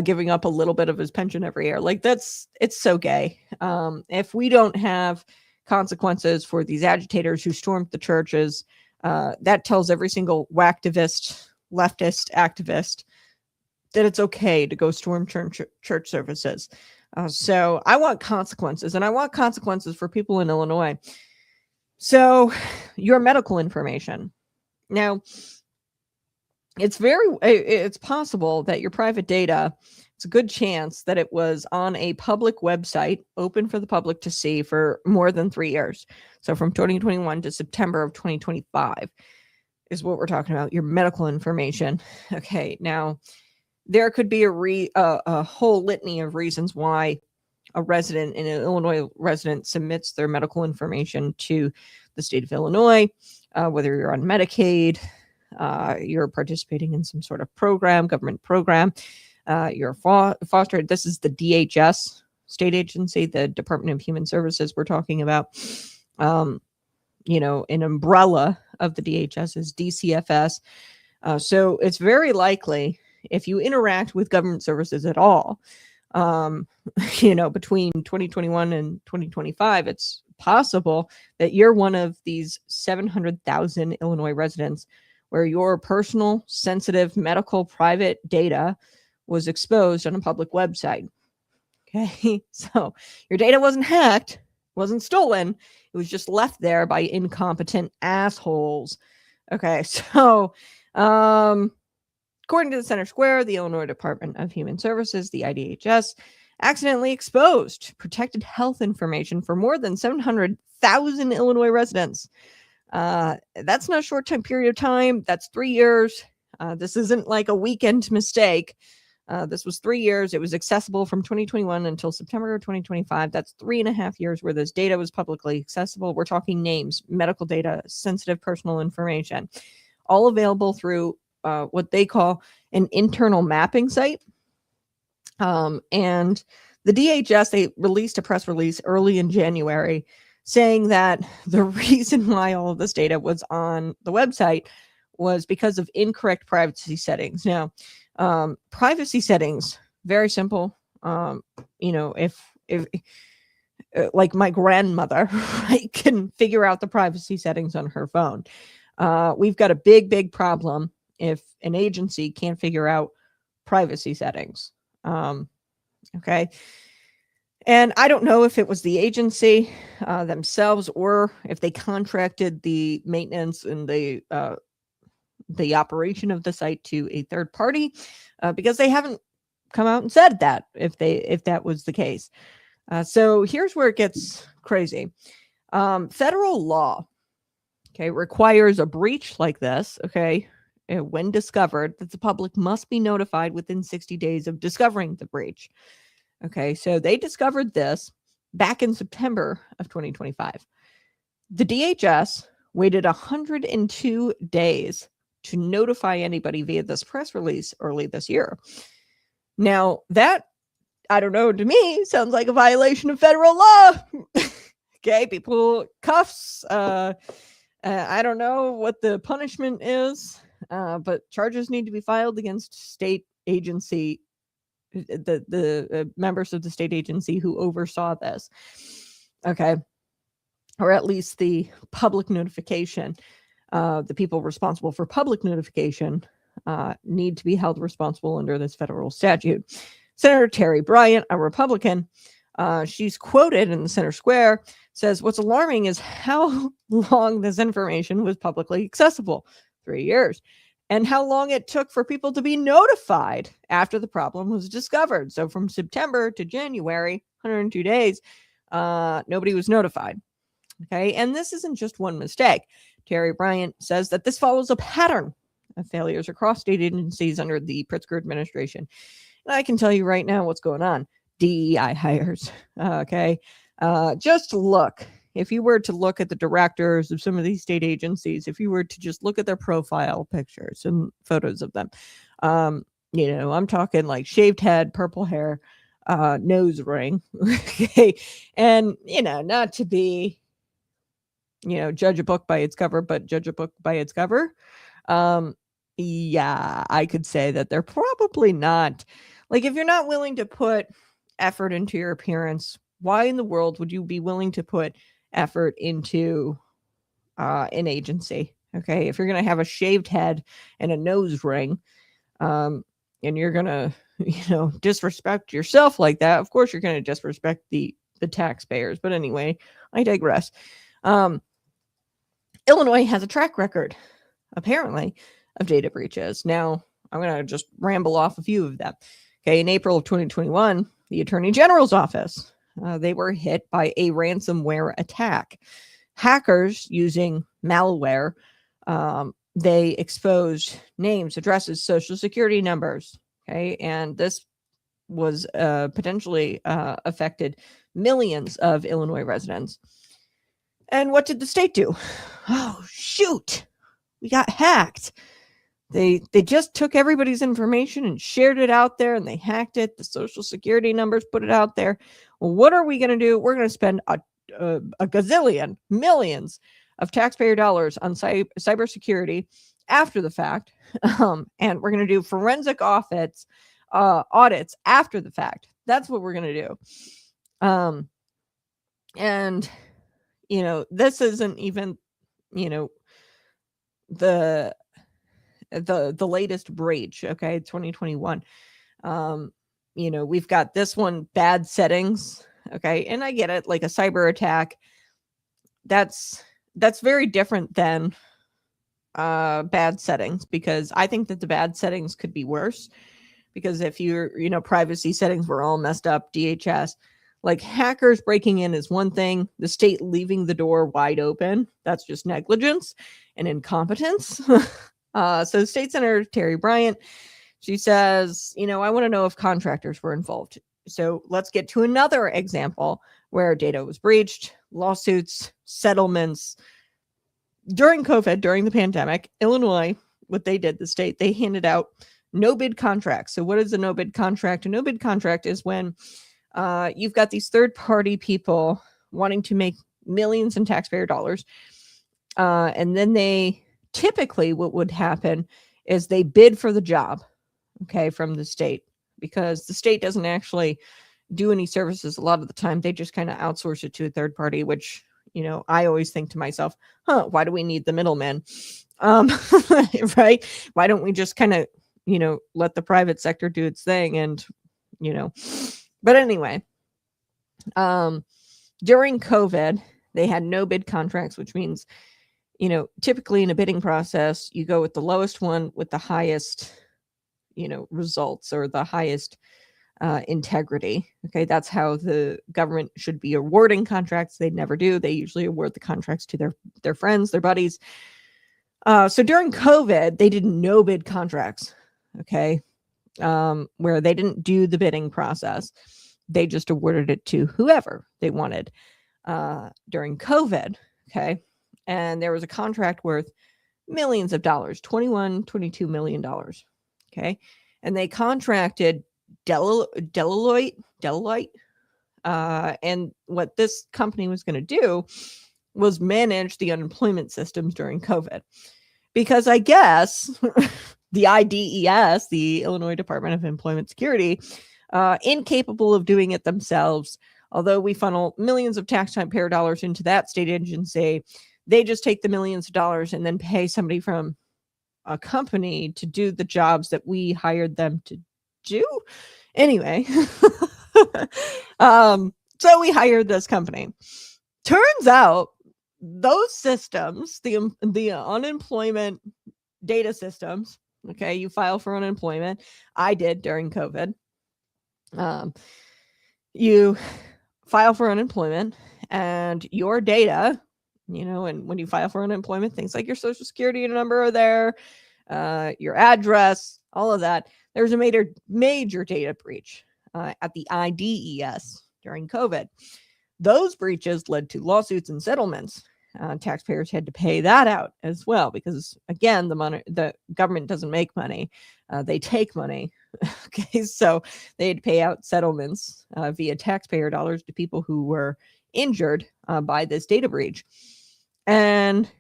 B: Giving up a little bit of his pension every year. Like it's so gay. If we don't have consequences for these agitators who stormed the churches, that tells every single whacktivist, leftist activist that it's okay to go storm church services. So I want consequences, and I want consequences for people in Illinois. So your medical information. Now, it's possible that your private data, it's a good chance that it was on a public website open for the public to see for more than 3 years. So from 2021 to September of 2025 is what we're talking about, your medical information. Okay, now there could be a whole litany of reasons why an Illinois resident submits their medical information to the state of Illinois, whether you're on Medicaid, you're participating in some sort of government program, you're fostered. This is the DHS state agency, the Department of Human Services we're talking about. You know, an umbrella of the DHS is DCFS. So it's very likely, if you interact with government services at all, you know, between 2021 and 2025, it's possible that you're one of these 700,000 Illinois residents where your personal, sensitive, medical, private data was exposed on a public website. Okay, so your data wasn't hacked, wasn't stolen. It was just left there by incompetent assholes. Okay, so According to the Center Square, the Illinois Department of Human Services, the IDHS, accidentally exposed protected health information for more than 700,000 Illinois residents. That's not a short time period of time. That's 3 years. This isn't like a weekend mistake. This was 3 years. It was accessible from 2021 until September of 2025. That's 3.5 years where this data was publicly accessible. We're talking names, medical data, sensitive personal information, all available through what they call an internal mapping site. And the DHS, they released a press release early in January saying that the reason why all of this data was on the website was because of incorrect privacy settings. Now, privacy settings, very simple. If like my grandmother, right, can figure out the privacy settings on her phone. We've got a big problem if an agency can't figure out privacy settings. Okay. And I don't know if it was the agency themselves or if they contracted the maintenance and the operation of the site to a third party, because they haven't come out and said that if that was the case. So here's where it gets crazy. Federal law, okay, requires a breach like this, okay, when discovered, that the public must be notified within 60 days of discovering the breach. Okay, so they discovered this back in September of 2025. The DHS waited 102 days to notify anybody via this press release early this year. Now, that, I don't know, to me, sounds like a violation of federal law. Okay, people, cuffs. I don't know what the punishment is, but charges need to be filed against state agency, the members of the state agency who oversaw this. Okay, or at least the public notification. The people responsible for public notification need to be held responsible under this federal statute. Senator Terry Bryant, a Republican, she's quoted in the Center Square, says, "What's alarming is how long this information was publicly accessible, 3 years, and how long it took for people to be notified after the problem was discovered." So from September to January, 102 days, nobody was notified. Okay, and this isn't just one mistake. Terry Bryant says that this follows a pattern of failures across state agencies under the Pritzker administration. And I can tell you right now what's going on. DEI hires. Okay, just look. If you were to look at the directors of some of these state agencies, if you were to just look at their profile pictures and photos of them, I'm talking like shaved head, purple hair, nose ring. Okay, and not to be, judge a book by its cover, but judge a book by its cover. Yeah, I could say that they're probably not. Like, if you're not willing to put effort into your appearance, why in the world would you be willing to put effort into an agency? Okay, if you're going to have a shaved head and a nose ring, and you're going to, disrespect yourself like that, of course you're going to disrespect the taxpayers. But anyway, I digress. Illinois has a track record, apparently, of data breaches. Now, I'm going to just ramble off a few of them. Okay, in April of 2021, the Attorney General's office, they were hit by a ransomware attack. Hackers using malware, they exposed names, addresses, social security numbers. Okay, and this was potentially affected millions of Illinois residents. And what did the state do? Oh, shoot. We got hacked. They just took everybody's information and shared it out there, and they hacked it. The social security numbers, put it out there. Well, what are we going to do? We're going to spend a gazillion, millions of taxpayer dollars on cybersecurity after the fact. And we're going to do forensic audits after the fact. That's what we're going to do. And this isn't even, the latest breach. Okay, 2021. We've got this one, bad settings. Okay, and I get it, like a cyber attack. That's very different than bad settings, because I think that the bad settings could be worse. Because if privacy settings were all messed up, DHS, like hackers breaking in is one thing, the state leaving the door wide open, that's just negligence and incompetence. So State Senator Terry Bryant, she says, I want to know if contractors were involved. So let's get to another example where data was breached, lawsuits, settlements. During COVID, during the pandemic, Illinois, what they did, the state, they handed out no bid contracts. So what is a no bid contract? A no bid contract is when you've got these third party people wanting to make millions in taxpayer dollars. And then they typically, what would happen is they bid for the job, okay, from the state, because the state doesn't actually do any services a lot of the time. They just kind of outsource it to a third party, which, I always think to myself, why do we need the middleman? Right? Why don't we just kind of, let the private sector do its thing? And, but anyway, during COVID, they had no bid contracts, which means, typically in a bidding process, you go with the lowest one with the highest, results, or the highest integrity. Okay. That's how the government should be awarding contracts. They never do. They usually award the contracts to their friends, their buddies. So during COVID, they did no bid contracts. Okay. Where they didn't do the bidding process. They just awarded it to whoever they wanted during COVID. Okay. And there was a contract worth millions of dollars, $22 million. Okay. And they contracted Deloitte. And what this company was going to do was manage the unemployment systems during COVID. Because I guess the IDES, the Illinois Department of Employment Security, incapable of doing it themselves, although we funnel millions of taxpayer dollars into that state agency, they just take the millions of dollars and then pay somebody from a company to do the jobs that we hired them to do. Anyway, so we hired this company. Turns out those systems, the unemployment data systems, okay, you file for unemployment. I did during COVID. You file for unemployment, and your data, and when you file for unemployment, things like your social security number are there, your address, all of that. There's a major data breach at the IDES during COVID. Those breaches led to lawsuits and settlements. Taxpayers had to pay that out as well, because again, the government doesn't make money; they take money. Okay, so they had to pay out settlements via taxpayer dollars to people who were injured by this data breach. And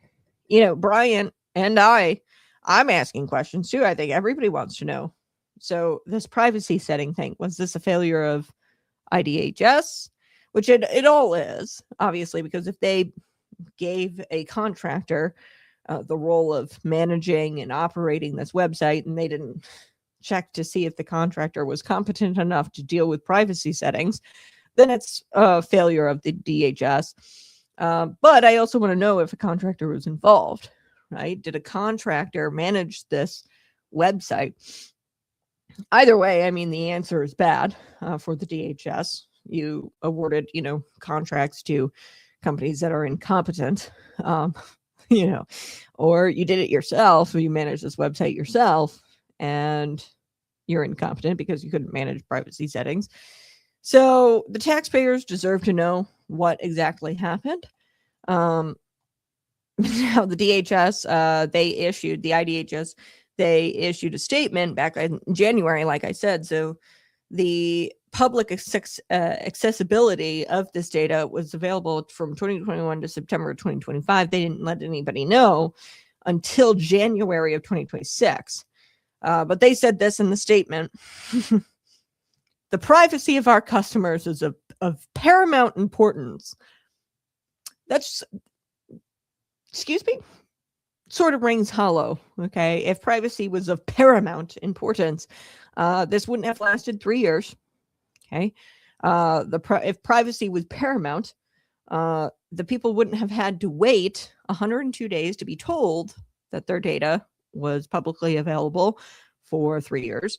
B: Brian and I'm asking questions too. I think everybody wants to know. So this privacy setting thing, was this a failure of IDHS? Which it all is, obviously, because if they gave a contractor the role of managing and operating this website, and they didn't check to see if the contractor was competent enough to deal with privacy settings, then it's a failure of the DHS. But I also want to know if a contractor was involved, right? Did a contractor manage this website? Either way, I mean, the answer is bad for the DHS. You awarded, contracts to companies that are incompetent, or you did it yourself, or you managed this website yourself, and you're incompetent because you couldn't manage privacy settings. So the taxpayers deserve to know what exactly happened. Now the DHS, the IDHS, they issued a statement back in January, like I said. So the public accessibility of this data was available from 2021 to September 2025. They didn't let anybody know until January of 2026. But they said this in the statement. The privacy of our customers is of paramount importance. That's, excuse me, sort of rings hollow. Okay. If privacy was of paramount importance, this wouldn't have lasted 3 years. Okay. If privacy was paramount, the people wouldn't have had to wait 102 days to be told that their data was publicly available for 3 years.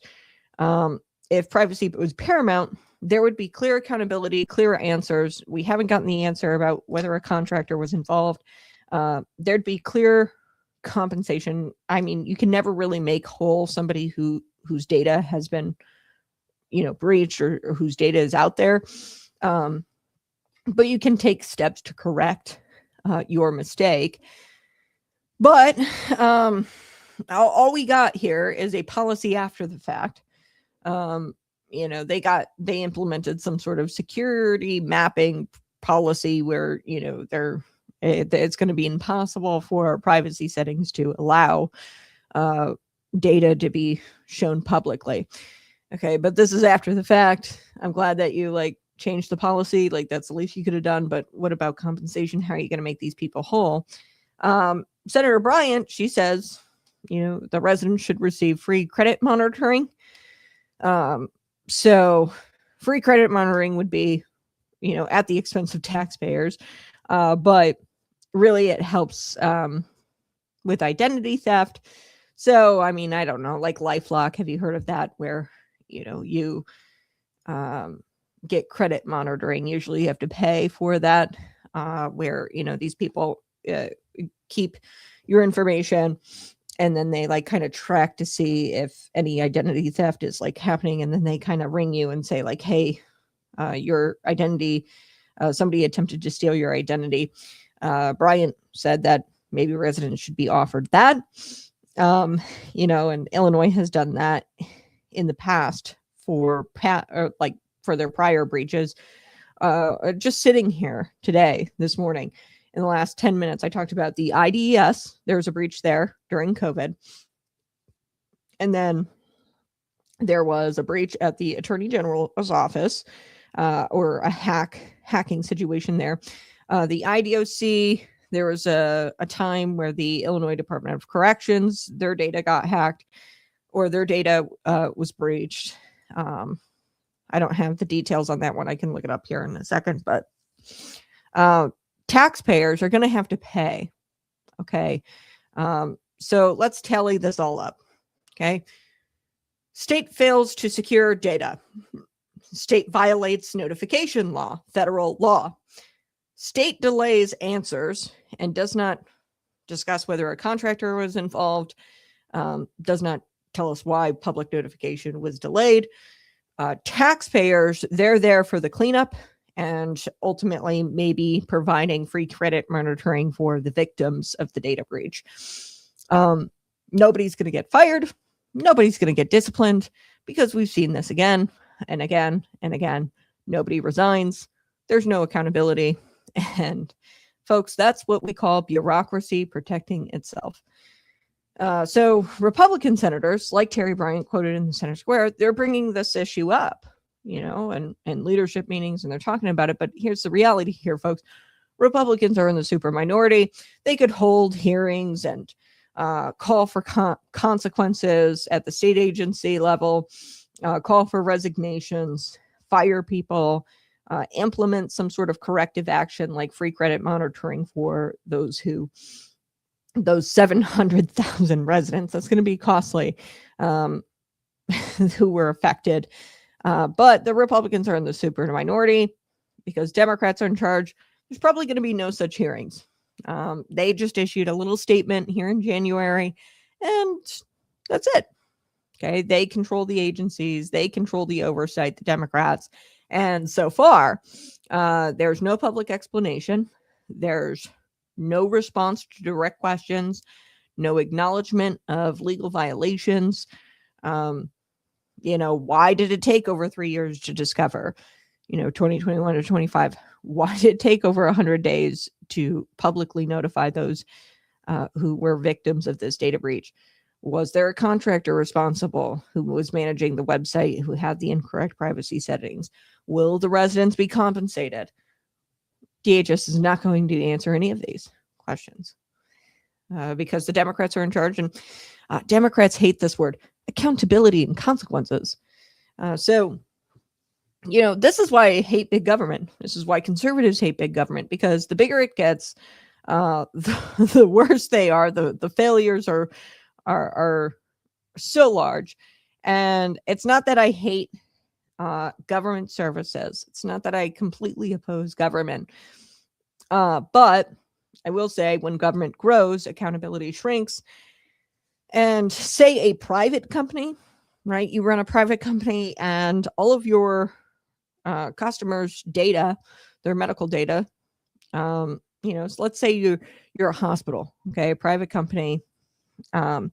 B: If privacy was paramount, there would be clear accountability, clear answers. We haven't gotten the answer about whether a contractor was involved. There'd be clear compensation. I mean, you can never really make whole somebody whose data has been, breached or whose data is out there. But you can take steps to correct your mistake. But all we got here is a policy after the fact. They implemented some sort of security mapping policy where, it's going to be impossible for privacy settings to allow data to be shown publicly. Okay, but this is after the fact. I'm glad that you changed the policy. That's the least you could have done. But what about compensation? How are you going to make these people whole? Senator Bryant, she says, the residents should receive free credit monitoring. So free credit monitoring would be, at the expense of taxpayers. But really it helps with identity theft. So, I mean, I don't know, like LifeLock. Have you heard of that? Where, you get credit monitoring. Usually you have to pay for that, where, these people keep your information and then they kind of track to see if any identity theft is happening. And then they kind of ring you and say hey, your identity, somebody attempted to steal your identity. Bryant said that maybe residents should be offered that. And Illinois has done that in the past for their prior breaches. Just sitting here this morning, in the last 10 minutes, I talked about the IDES. There was a breach there during COVID. And then there was a breach at the Attorney General's office, or a hacking situation there. The IDOC, there was a time where the Illinois Department of Corrections, their data got hacked, or their data was breached. I don't have the details on that one. I can look it up here in a second, but taxpayers are going to have to pay. Okay. So let's tally this all up. Okay. State fails to secure data. State violates notification law, federal law. State delays answers and does not discuss whether a contractor was involved, does not tell us why public notification was delayed. Taxpayers, they're there for the cleanup and ultimately maybe providing free credit monitoring for the victims of the data breach. Nobody's going to get fired. Nobody's going to get disciplined because we've seen this again and again and again. Nobody resigns. There's no accountability. And folks, that's what we call bureaucracy protecting itself. So Republican senators like Terry Bryant quoted in the Center Square, they're bringing this issue up, and leadership meetings, and they're talking about it. But here's the reality here, folks. Republicans are in the super minority. They could hold hearings and call for consequences at the state agency level, call for resignations, fire people, implement some sort of corrective action like free credit monitoring for those 700,000 residents. That's going to be costly, who were affected. But the Republicans are in the super minority because Democrats are in charge. There's probably going to be no such hearings. They just issued a little statement here in January, and that's it. Okay. They control the agencies. They control the oversight, the Democrats. And so far, there's no public explanation. There's no response to direct questions, no acknowledgement of legal violations. Why did it take over 3 years to discover, 2021 to 25? Why did it take over 100 days to publicly notify those who were victims of this data breach? Was there a contractor responsible who was managing the website who had the incorrect privacy settings? Will the residents be compensated? DHS is not going to answer any of these questions because the Democrats are in charge, and Democrats hate this word, accountability and consequences. So this is why I hate big government. This is why conservatives hate big government, because the bigger it gets, the worse they are, the failures are so large. And it's not that I hate government services. It's not that I completely oppose government. But I will say when government grows, accountability shrinks. And say a private company, right? You run a private company and all of your customers' data, their medical data, so let's say you're a hospital, okay, a private company, and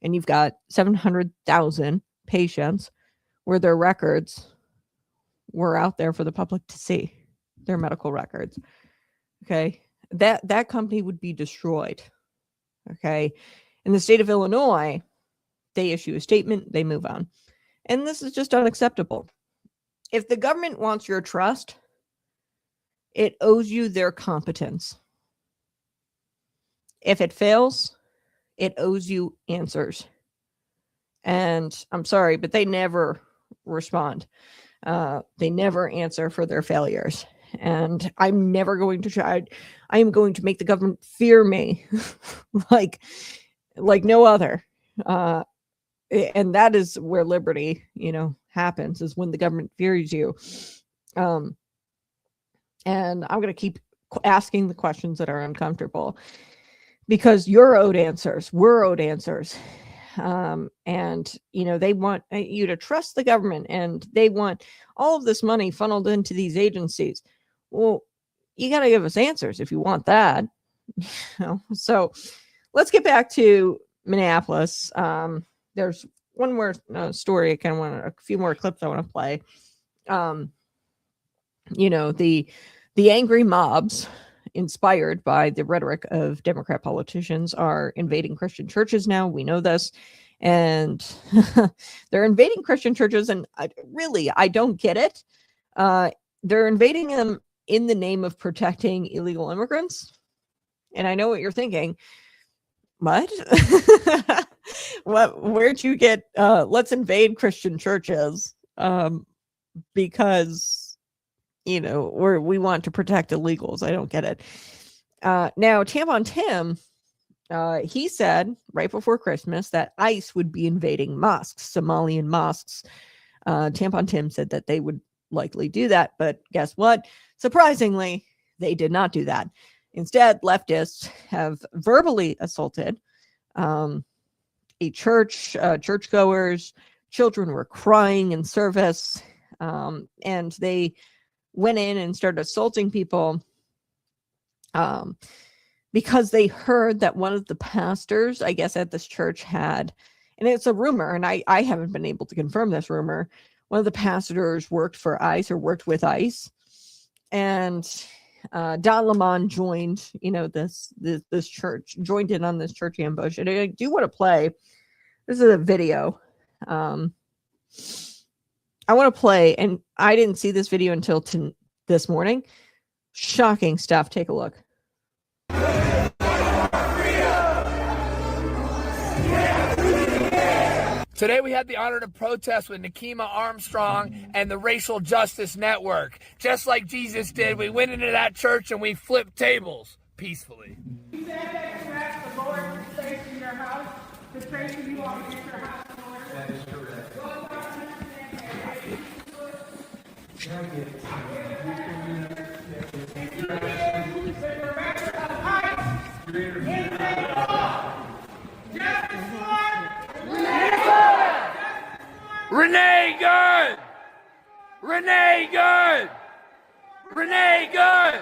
B: you've got 700,000 patients where their records were out there for the public to see, their medical records. Okay, that company would be destroyed. Okay, in the state of Illinois, they issue a statement, they move on, and this is just unacceptable. If the government wants your trust, it owes you their competence. If it fails, it owes you answers. And I'm sorry, but they never respond. They never answer for their failures. And I'm never going to try. I am going to make the government fear me like no other. And that is where liberty, happens, is when the government fears you. And I'm going to keep asking the questions that are uncomfortable because you're owed answers. We're owed answers. And, they want you to trust the government, and they want all of this money funneled into these agencies. Well, you got to give us answers if you want that. So let's get back to Minneapolis. There's one more story. I kind of want a few more clips I want to play. The angry mobs inspired by the rhetoric of Democrat politicians are invading Christian churches now. We know this. And they're invading Christian churches. And I don't get it. They're invading them in the name of protecting illegal immigrants. And I know what you're thinking. What? Where'd you get, let's invade Christian churches because, we want to protect illegals. I don't get it. Now, Tampon Tim, he said right before Christmas that ICE would be invading mosques, Somalian mosques. Tampon Tim said that they would likely do that, but guess what? Surprisingly, they did not do that. Instead, leftists have verbally assaulted a church, churchgoers. Children were crying in service, and they went in and started assaulting people because they heard that one of the pastors, I guess, at this church had, and it's a rumor, and I haven't been able to confirm this rumor, one of the pastors worked for ICE or worked with ICE, and Don Lemon joined, this church, joined in on this church ambush. And I do want to play, this is a video. I want to play, and I didn't see this video until this morning. Shocking stuff. Take a look.
G: Today we had the honor to protest with Nikema Armstrong and the Racial Justice Network. Just like Jesus did, we went into that church and we flipped tables peacefully.
H: You said that you asked the Lord to stay in your house, to strengthen you all against your house, Lord. That is correct.
G: Renee Good! Renee Good! Renee Good!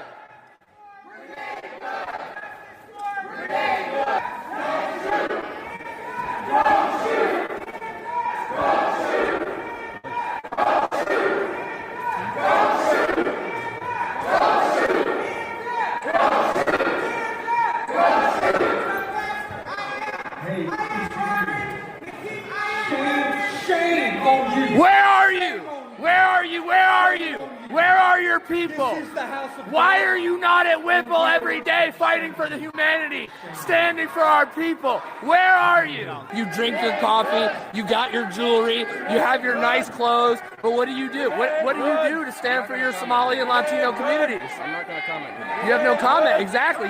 G: Where are you? Where are you? Where are you? Where are your people? Why are you not at Whipple every day fighting for the humanity, standing for our people? Where are you? You drink your coffee, you got your jewelry, you have your nice clothes, but what do you do? What do you do to stand for your Somali and Latino communities?
I: I'm not going to comment.
G: You have no comment, exactly.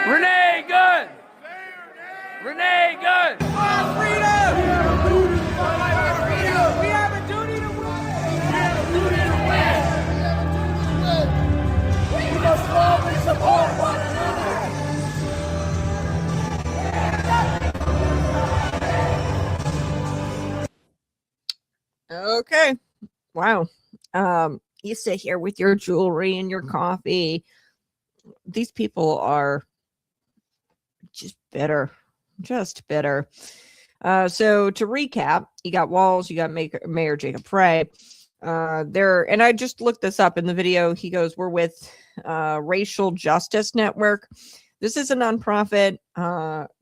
G: Renee Good. Renee Good.
H: We have a duty to win. We must love and support one another.
B: Okay. Wow. You sit here with your jewelry and your coffee. These people are just bitter. Just bitter. So to recap, you got Walz, you got Mayor Jacob Frey. And I just looked this up in the video. He goes, we're with Racial Justice Network. This is a nonprofit.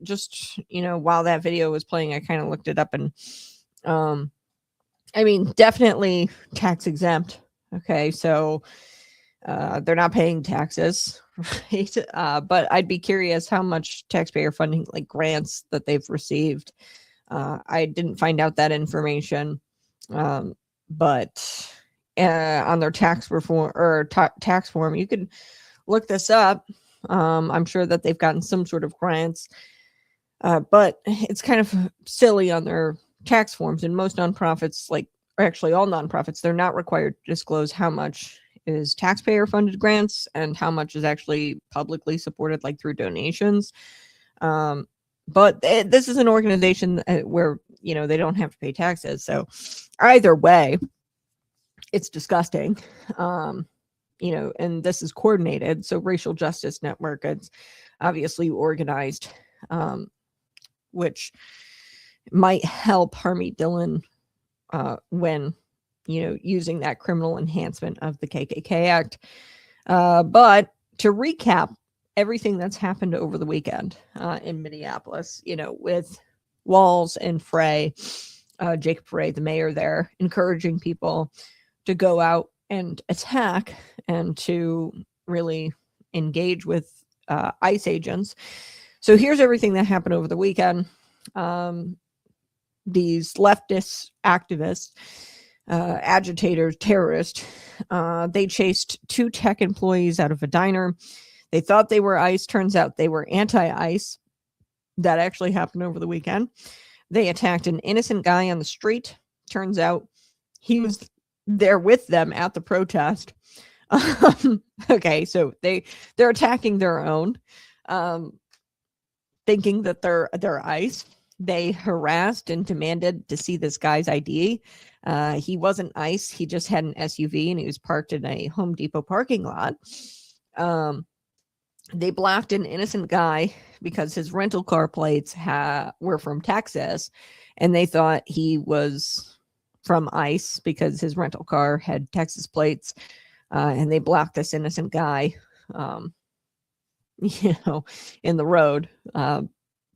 B: Just, while that video was playing, I kind of looked it up, and definitely tax exempt. Okay, so they're not paying taxes, right? But I'd be curious how much taxpayer funding, like grants, that they've received. I didn't find out that information, but on their tax reform or tax form, you can look this up. I'm sure that they've gotten some sort of grants, but it's kind of silly on their tax forms. And most nonprofits, or actually all nonprofits, they're not required to disclose how much is taxpayer funded grants and how much is actually publicly supported, like through donations. But this is an organization where, they don't have to pay taxes. So either way, it's disgusting. And this is coordinated. So Racial Justice Network, it's obviously organized, which might help Harmeet Dhillon when, using that criminal enhancement of the KKK Act. But to recap everything that's happened over the weekend in Minneapolis, with Walz and Frey, Jacob Frey, the mayor there, encouraging people to go out and attack and to really engage with ICE agents. So here's everything that happened over the weekend. These leftist activists, agitators, terrorists, they chased 2 tech employees out of a diner. They thought they were ICE. Turns out they were anti-ICE. That actually happened over the weekend. They attacked an innocent guy on the street. Turns out he was there with them at the protest. Okay, so they're attacking their own, thinking that they're ICE. They harassed and demanded to see this guy's ID. He wasn't ICE. He just had an SUV and he was parked in a Home Depot parking lot. They blocked an innocent guy because his rental car plates were from Texas, and they thought he was from ICE because his rental car had Texas plates. And they blocked this innocent guy, in the road,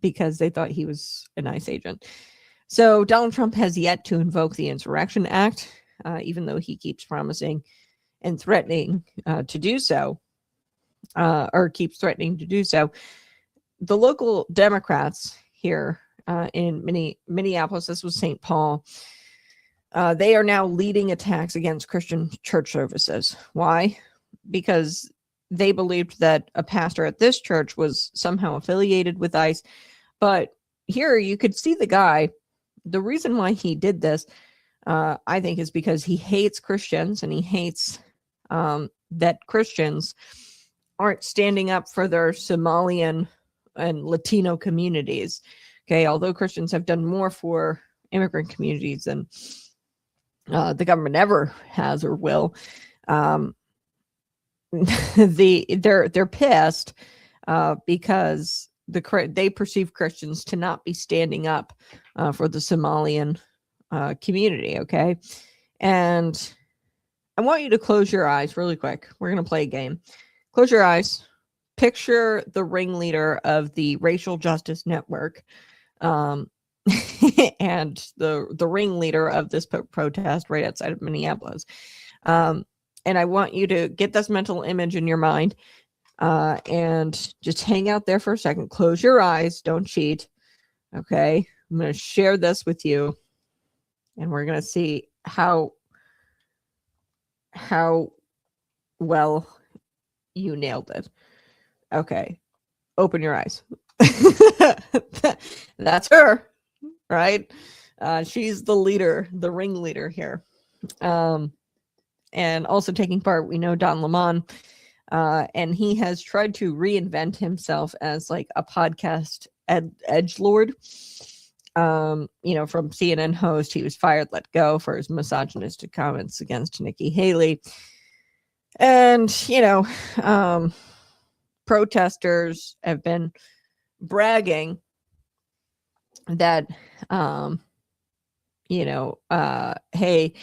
B: because they thought he was an ICE agent. So Donald Trump has yet to invoke the Insurrection Act, even though he keeps promising and threatening to do so, or keeps threatening to do so. The local Democrats here in Minneapolis, this was St. Paul, they are now leading attacks against Christian church services. Why? Because they believed that a pastor at this church was somehow affiliated with ICE. But here you could see the guy. The reason why he did this, I think, is because he hates Christians, and he hates that Christians aren't standing up for their Somalian and Latino communities. Okay, although Christians have done more for immigrant communities than the government ever has or will, they're pissed because they perceive Christians to not be standing up for the Somalian community. Okay, and I want you to close your eyes really quick. We're gonna play a game. Close your eyes. Picture the ringleader of the Racial Justice Network, and the ringleader of this protest right outside of Minneapolis. And I want you to get this mental image in your mind, and just hang out there for a second. Close your eyes. Don't cheat. Okay. I'm going to share this with you, and we're going to see how Well, you nailed it. Okay. Open your eyes. That's her, right? She's the leader, the ringleader here. And also taking part, we know Don Lemon, and he has tried to reinvent himself as like a podcast edgelord. From CNN host, he was fired, let go for his misogynistic comments against Nikki Haley. And, protesters have been bragging that, hey,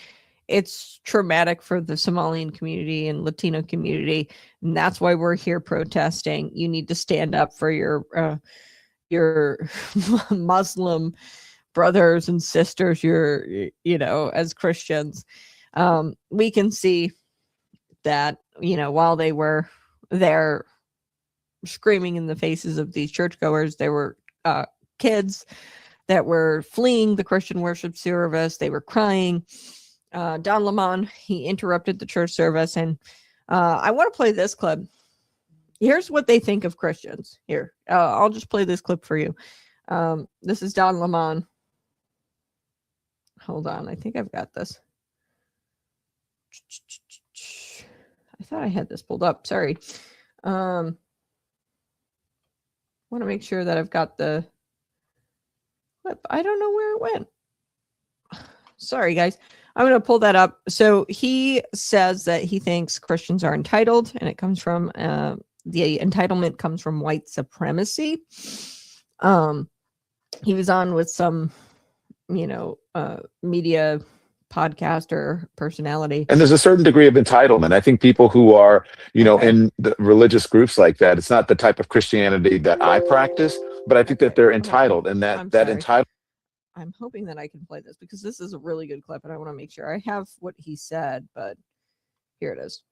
B: it's traumatic for the Somalian community and Latino community, and that's why we're here protesting. You need to stand up for your Muslim brothers and sisters, as Christians. We can see that, while they were there screaming in the faces of these churchgoers, there were kids that were fleeing the Christian worship service. They were crying. Don Lemon, he interrupted the church service, and I want to play this clip. Here's what they think of Christians. Here, I'll just play this clip for you. This is Don Lemon. Hold on, I think I've got this. I thought I had this pulled up. Sorry. Want to make sure that I've got the clip. I don't know where it went. Sorry, guys. I'm going to pull that up. So he says that he thinks Christians are entitled, and it comes from the entitlement comes from white supremacy. He was on with some, media podcaster personality.
I: And there's a certain degree of entitlement. I think people who are, in the religious groups like that, it's not the type of Christianity that I practice, but I think that they're entitled, and that entitlement.
B: I'm hoping that I can play this because this is a really good clip, and I want to make sure I have what he said, but here it is.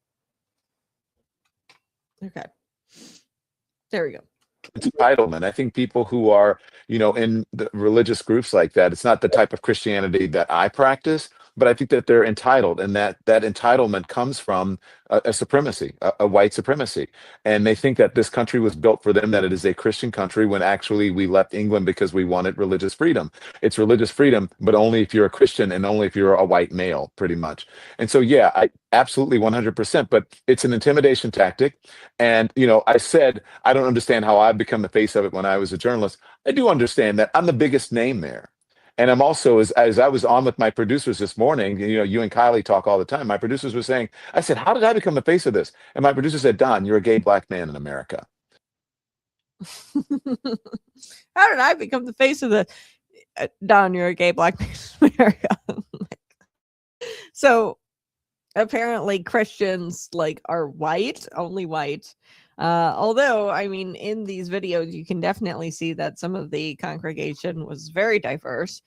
B: Okay. There we go.
I: Entitlement. I think people who are, in the religious groups like that, it's not the type of Christianity that I practice, but I think that they're entitled, and that entitlement comes from a supremacy, a white supremacy. And they think that this country was built for them, that it is a Christian country, when actually we left England because we wanted religious freedom. It's religious freedom, but only if you're a Christian and only if you're a white male, pretty much. And so, yeah, I absolutely 100%, but it's an intimidation tactic. And, I said, I don't understand how I've become the face of it when I was a journalist. I do understand that I'm the biggest name there. And I'm also, as I was on with my producers this morning, you and Kylie talk all the time. My producers were saying, I said, how did I become the face of this? And my producer said, Don, you're a gay black man in America.
B: How did I become the face of the Don, you're a gay black man in America? So apparently Christians are white, only white. Although, in these videos, you can definitely see that some of the congregation was very diverse.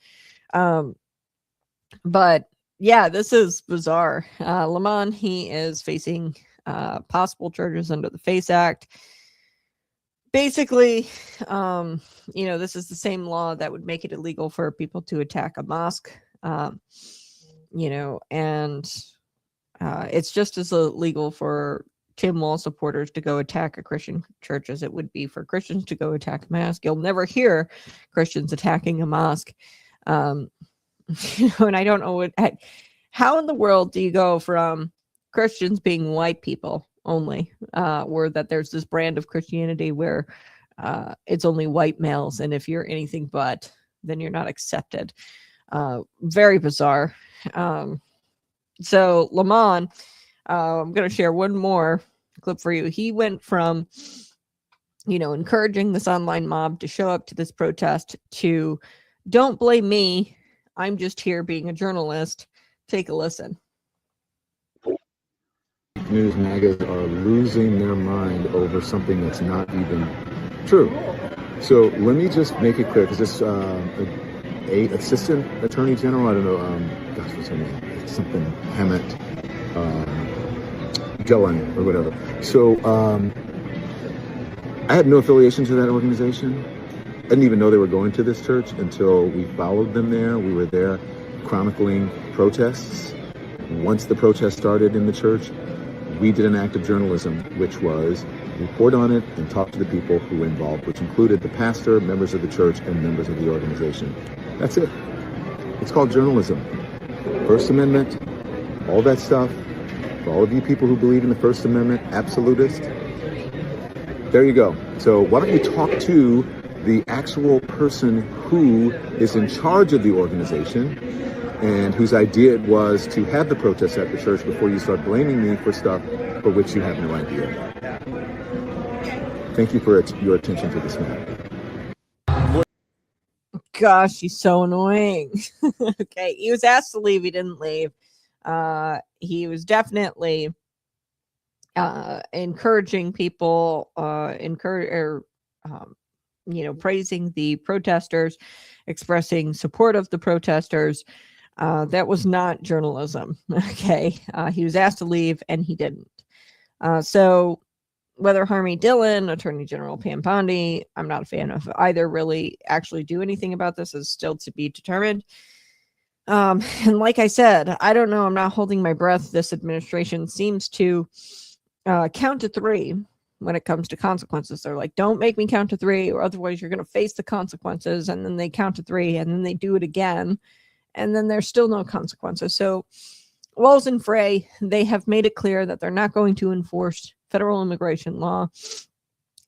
B: But yeah, this is bizarre. Lemon, he is facing possible charges under the FACE Act. Basically, this is the same law that would make it illegal for people to attack a mosque. And it's just as illegal for Tim Wall supporters to go attack a Christian church as it would be for Christians to go attack a mosque. You'll never hear Christians attacking a mosque. And I don't know how in the world do you go from Christians being white people only, or that there's this brand of Christianity where it's only white males, and if you're anything but, then you're not accepted. Very bizarre. So Lemon, I'm going to share one more clip for you. He went from, encouraging this online mob to show up to this protest to, don't blame me, I'm just here being a journalist. Take a listen.
J: News MAGAs are losing their mind over something that's not even true. So let me just make it clear, because this assistant attorney general, I don't know, gosh, what's her name? It's something Harmeet Dhillon or whatever. So I had no affiliation to that organization. I didn't even know they were going to this church until we followed them there. We were there chronicling protests. Once the protest started in the church, we did an act of journalism, which was report on it and talk to the people who were involved, which included the pastor, members of the church, and members of the organization. That's it. It's called journalism. First Amendment, all that stuff. For all of you people who believe in the First Amendment, absolutist, there you go. So why don't you talk to the actual person who is in charge of the organization and whose idea it was to have the protests at the church before you start blaming me for stuff for which you have no idea. Thank you for your attention to this matter.
B: Gosh, he's so annoying. Okay, he was asked to leave. He didn't leave. He was definitely encouraging people, praising the protesters, expressing support of the protesters. That was not journalism. Okay, he was asked to leave and he didn't. So whether Harmeet Dhillon, Attorney General Pam Bondi, I'm not a fan of either, really actually do anything about this is still to be determined. And like I said, I don't know. I'm not holding my breath. This administration seems to count to three when it comes to consequences. They're like, don't make me count to three, or otherwise you're going to face the consequences. And then they count to three, and then they do it again. And then there's still no consequences. So Walz and Frey, they have made it clear that they're not going to enforce federal immigration law,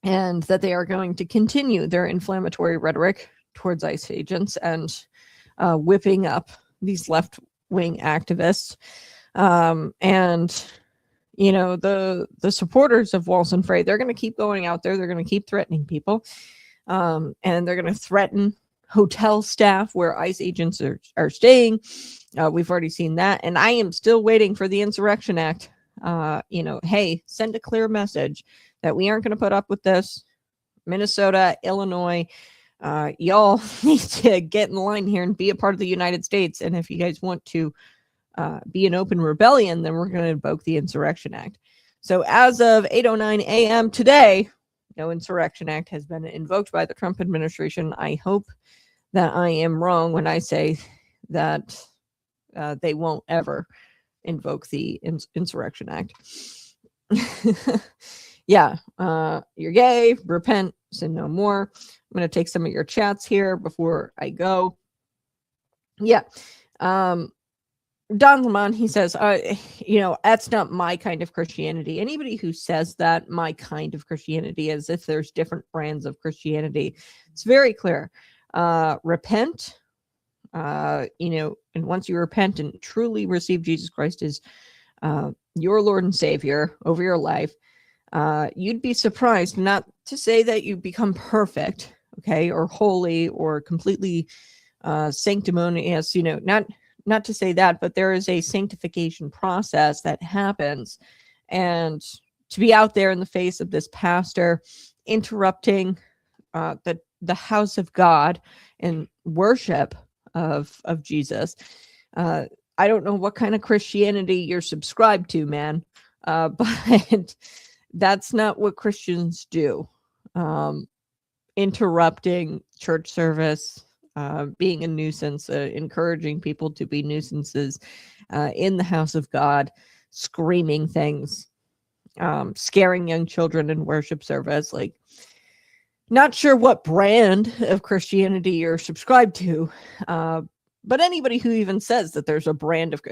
B: and that they are going to continue their inflammatory rhetoric towards ICE agents and whipping up these left-wing activists. And you know, the supporters of Walz and Frey, they're going to keep going out there. They're going to keep threatening people, and they're going to threaten hotel staff where ICE agents are staying. We've already seen that, and I am still waiting for the Insurrection Act. Hey, send a clear message that we aren't going to put up with this. Minnesota, Illinois, y'all need to get in line here and be a part of the United States. And if you guys want to be an open rebellion, then we're going to invoke the Insurrection Act. So as of 8:09 a.m. today, no Insurrection Act has been invoked by the Trump administration. I hope that I am wrong when I say that they won't ever invoke the Insurrection Act. Yeah, you're gay, repent, sin no more. I'm going to take some of your chats here before I go. Yeah. Don Lemon, he says, that's not my kind of Christianity. Anybody who says that, my kind of Christianity, as if there's different brands of Christianity, it's very clear. Repent, and once you repent and truly receive Jesus Christ as your Lord and Savior over your life, you'd be surprised, not to say that you become perfect, okay, or holy or completely sanctimonious, not to say that, but there is a sanctification process that happens. And to be out there in the face of this pastor interrupting the house of God and worship of Jesus, I don't know what kind of Christianity you're subscribed to, man, but that's not what Christians do. Interrupting church service, being a nuisance, encouraging people to be nuisances in the house of God, screaming things, scaring young children in worship service. Like, not sure what brand of Christianity you're subscribed to, but anybody who even says that there's a brand of,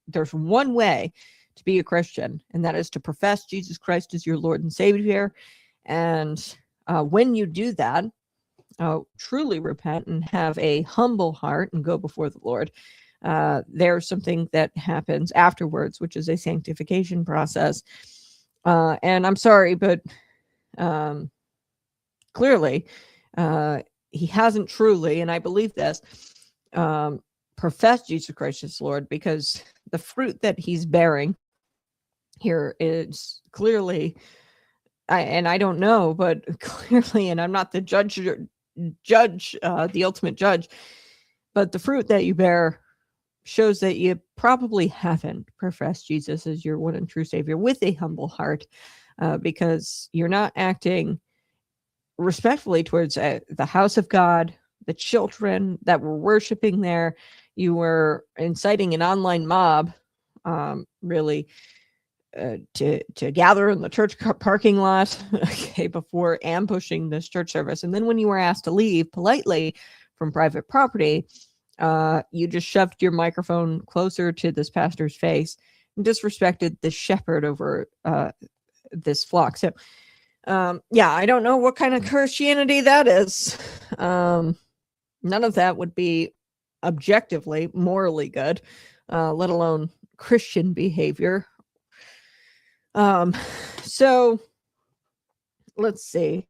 B: there's one way to be a Christian, and that is to profess Jesus Christ as your Lord and Savior. And when you do that, truly repent and have a humble heart and go before the Lord, there's something that happens afterwards, which is a sanctification process. And I'm sorry, but clearly he hasn't truly, and I believe this, professed Jesus Christ as Lord, because the fruit that he's bearing here is clearly, I don't know, but clearly, and I'm not the the ultimate judge, but the fruit that you bear shows that you probably haven't professed Jesus as your one and true Savior with a humble heart, because you're not acting respectfully towards the house of God, the children that were worshiping there. You were inciting an online mob, really, to gather in the church parking lot, okay, before ambushing this church service. And then when you were asked to leave politely from private property, you just shoved your microphone closer to this pastor's face and disrespected the shepherd over this flock. So, yeah, I don't know what kind of Christianity that is. None of that would be objectively morally good, let alone Christian behavior. So let's see.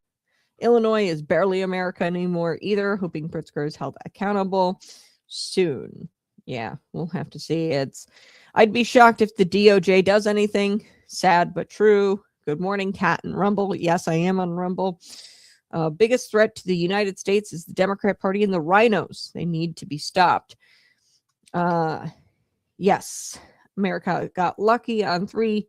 B: Illinois is barely America anymore either. Hoping Pritzker is held accountable soon. Yeah, we'll have to see. I'd be shocked if the DOJ does anything. Sad but true. Good morning, Cat and Rumble. Yes, I am on Rumble. Biggest threat to the United States is the Democrat Party and the rhinos. They need to be stopped. Yes, America got lucky on 3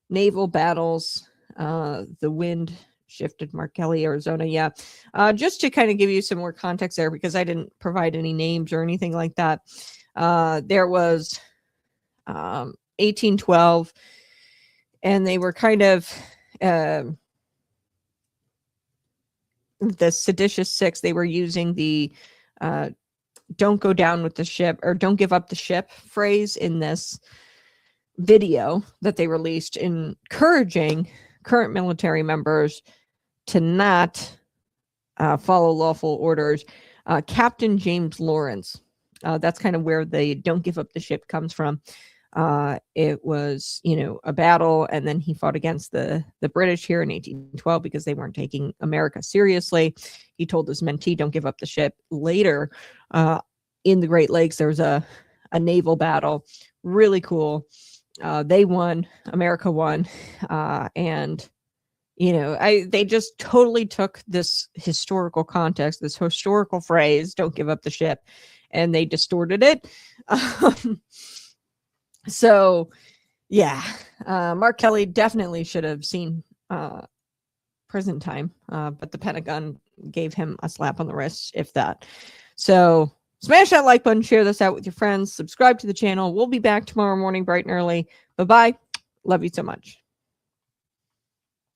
B: naval battles. The wind shifted Mark Kelly, Arizona. Yeah. Just to kind of give you some more context there, because I didn't provide any names or anything like that. There was 1812, and they were kind of the seditious 6. They were using the don't go down with the ship, or don't give up the ship phrase in this video that they released, encouraging current military members to not follow lawful orders. Captain James Lawrence, that's kind of where the don't give up the ship comes from. It was, a battle, and then he fought against the British here in 1812 because they weren't taking America seriously. He told his mentee, don't give up the ship. Later, in the Great Lakes, there was a naval battle. Really cool. They won, America won. And, they just totally took this historical context, this historical phrase, don't give up the ship, and they distorted it. So, yeah, Mark Kelly definitely should have seen prison time, but the Pentagon gave him a slap on the wrist, if that. So, smash that like button, share this out with your friends, subscribe to the channel. We'll be back tomorrow morning bright and early. Bye-bye. Love you so much.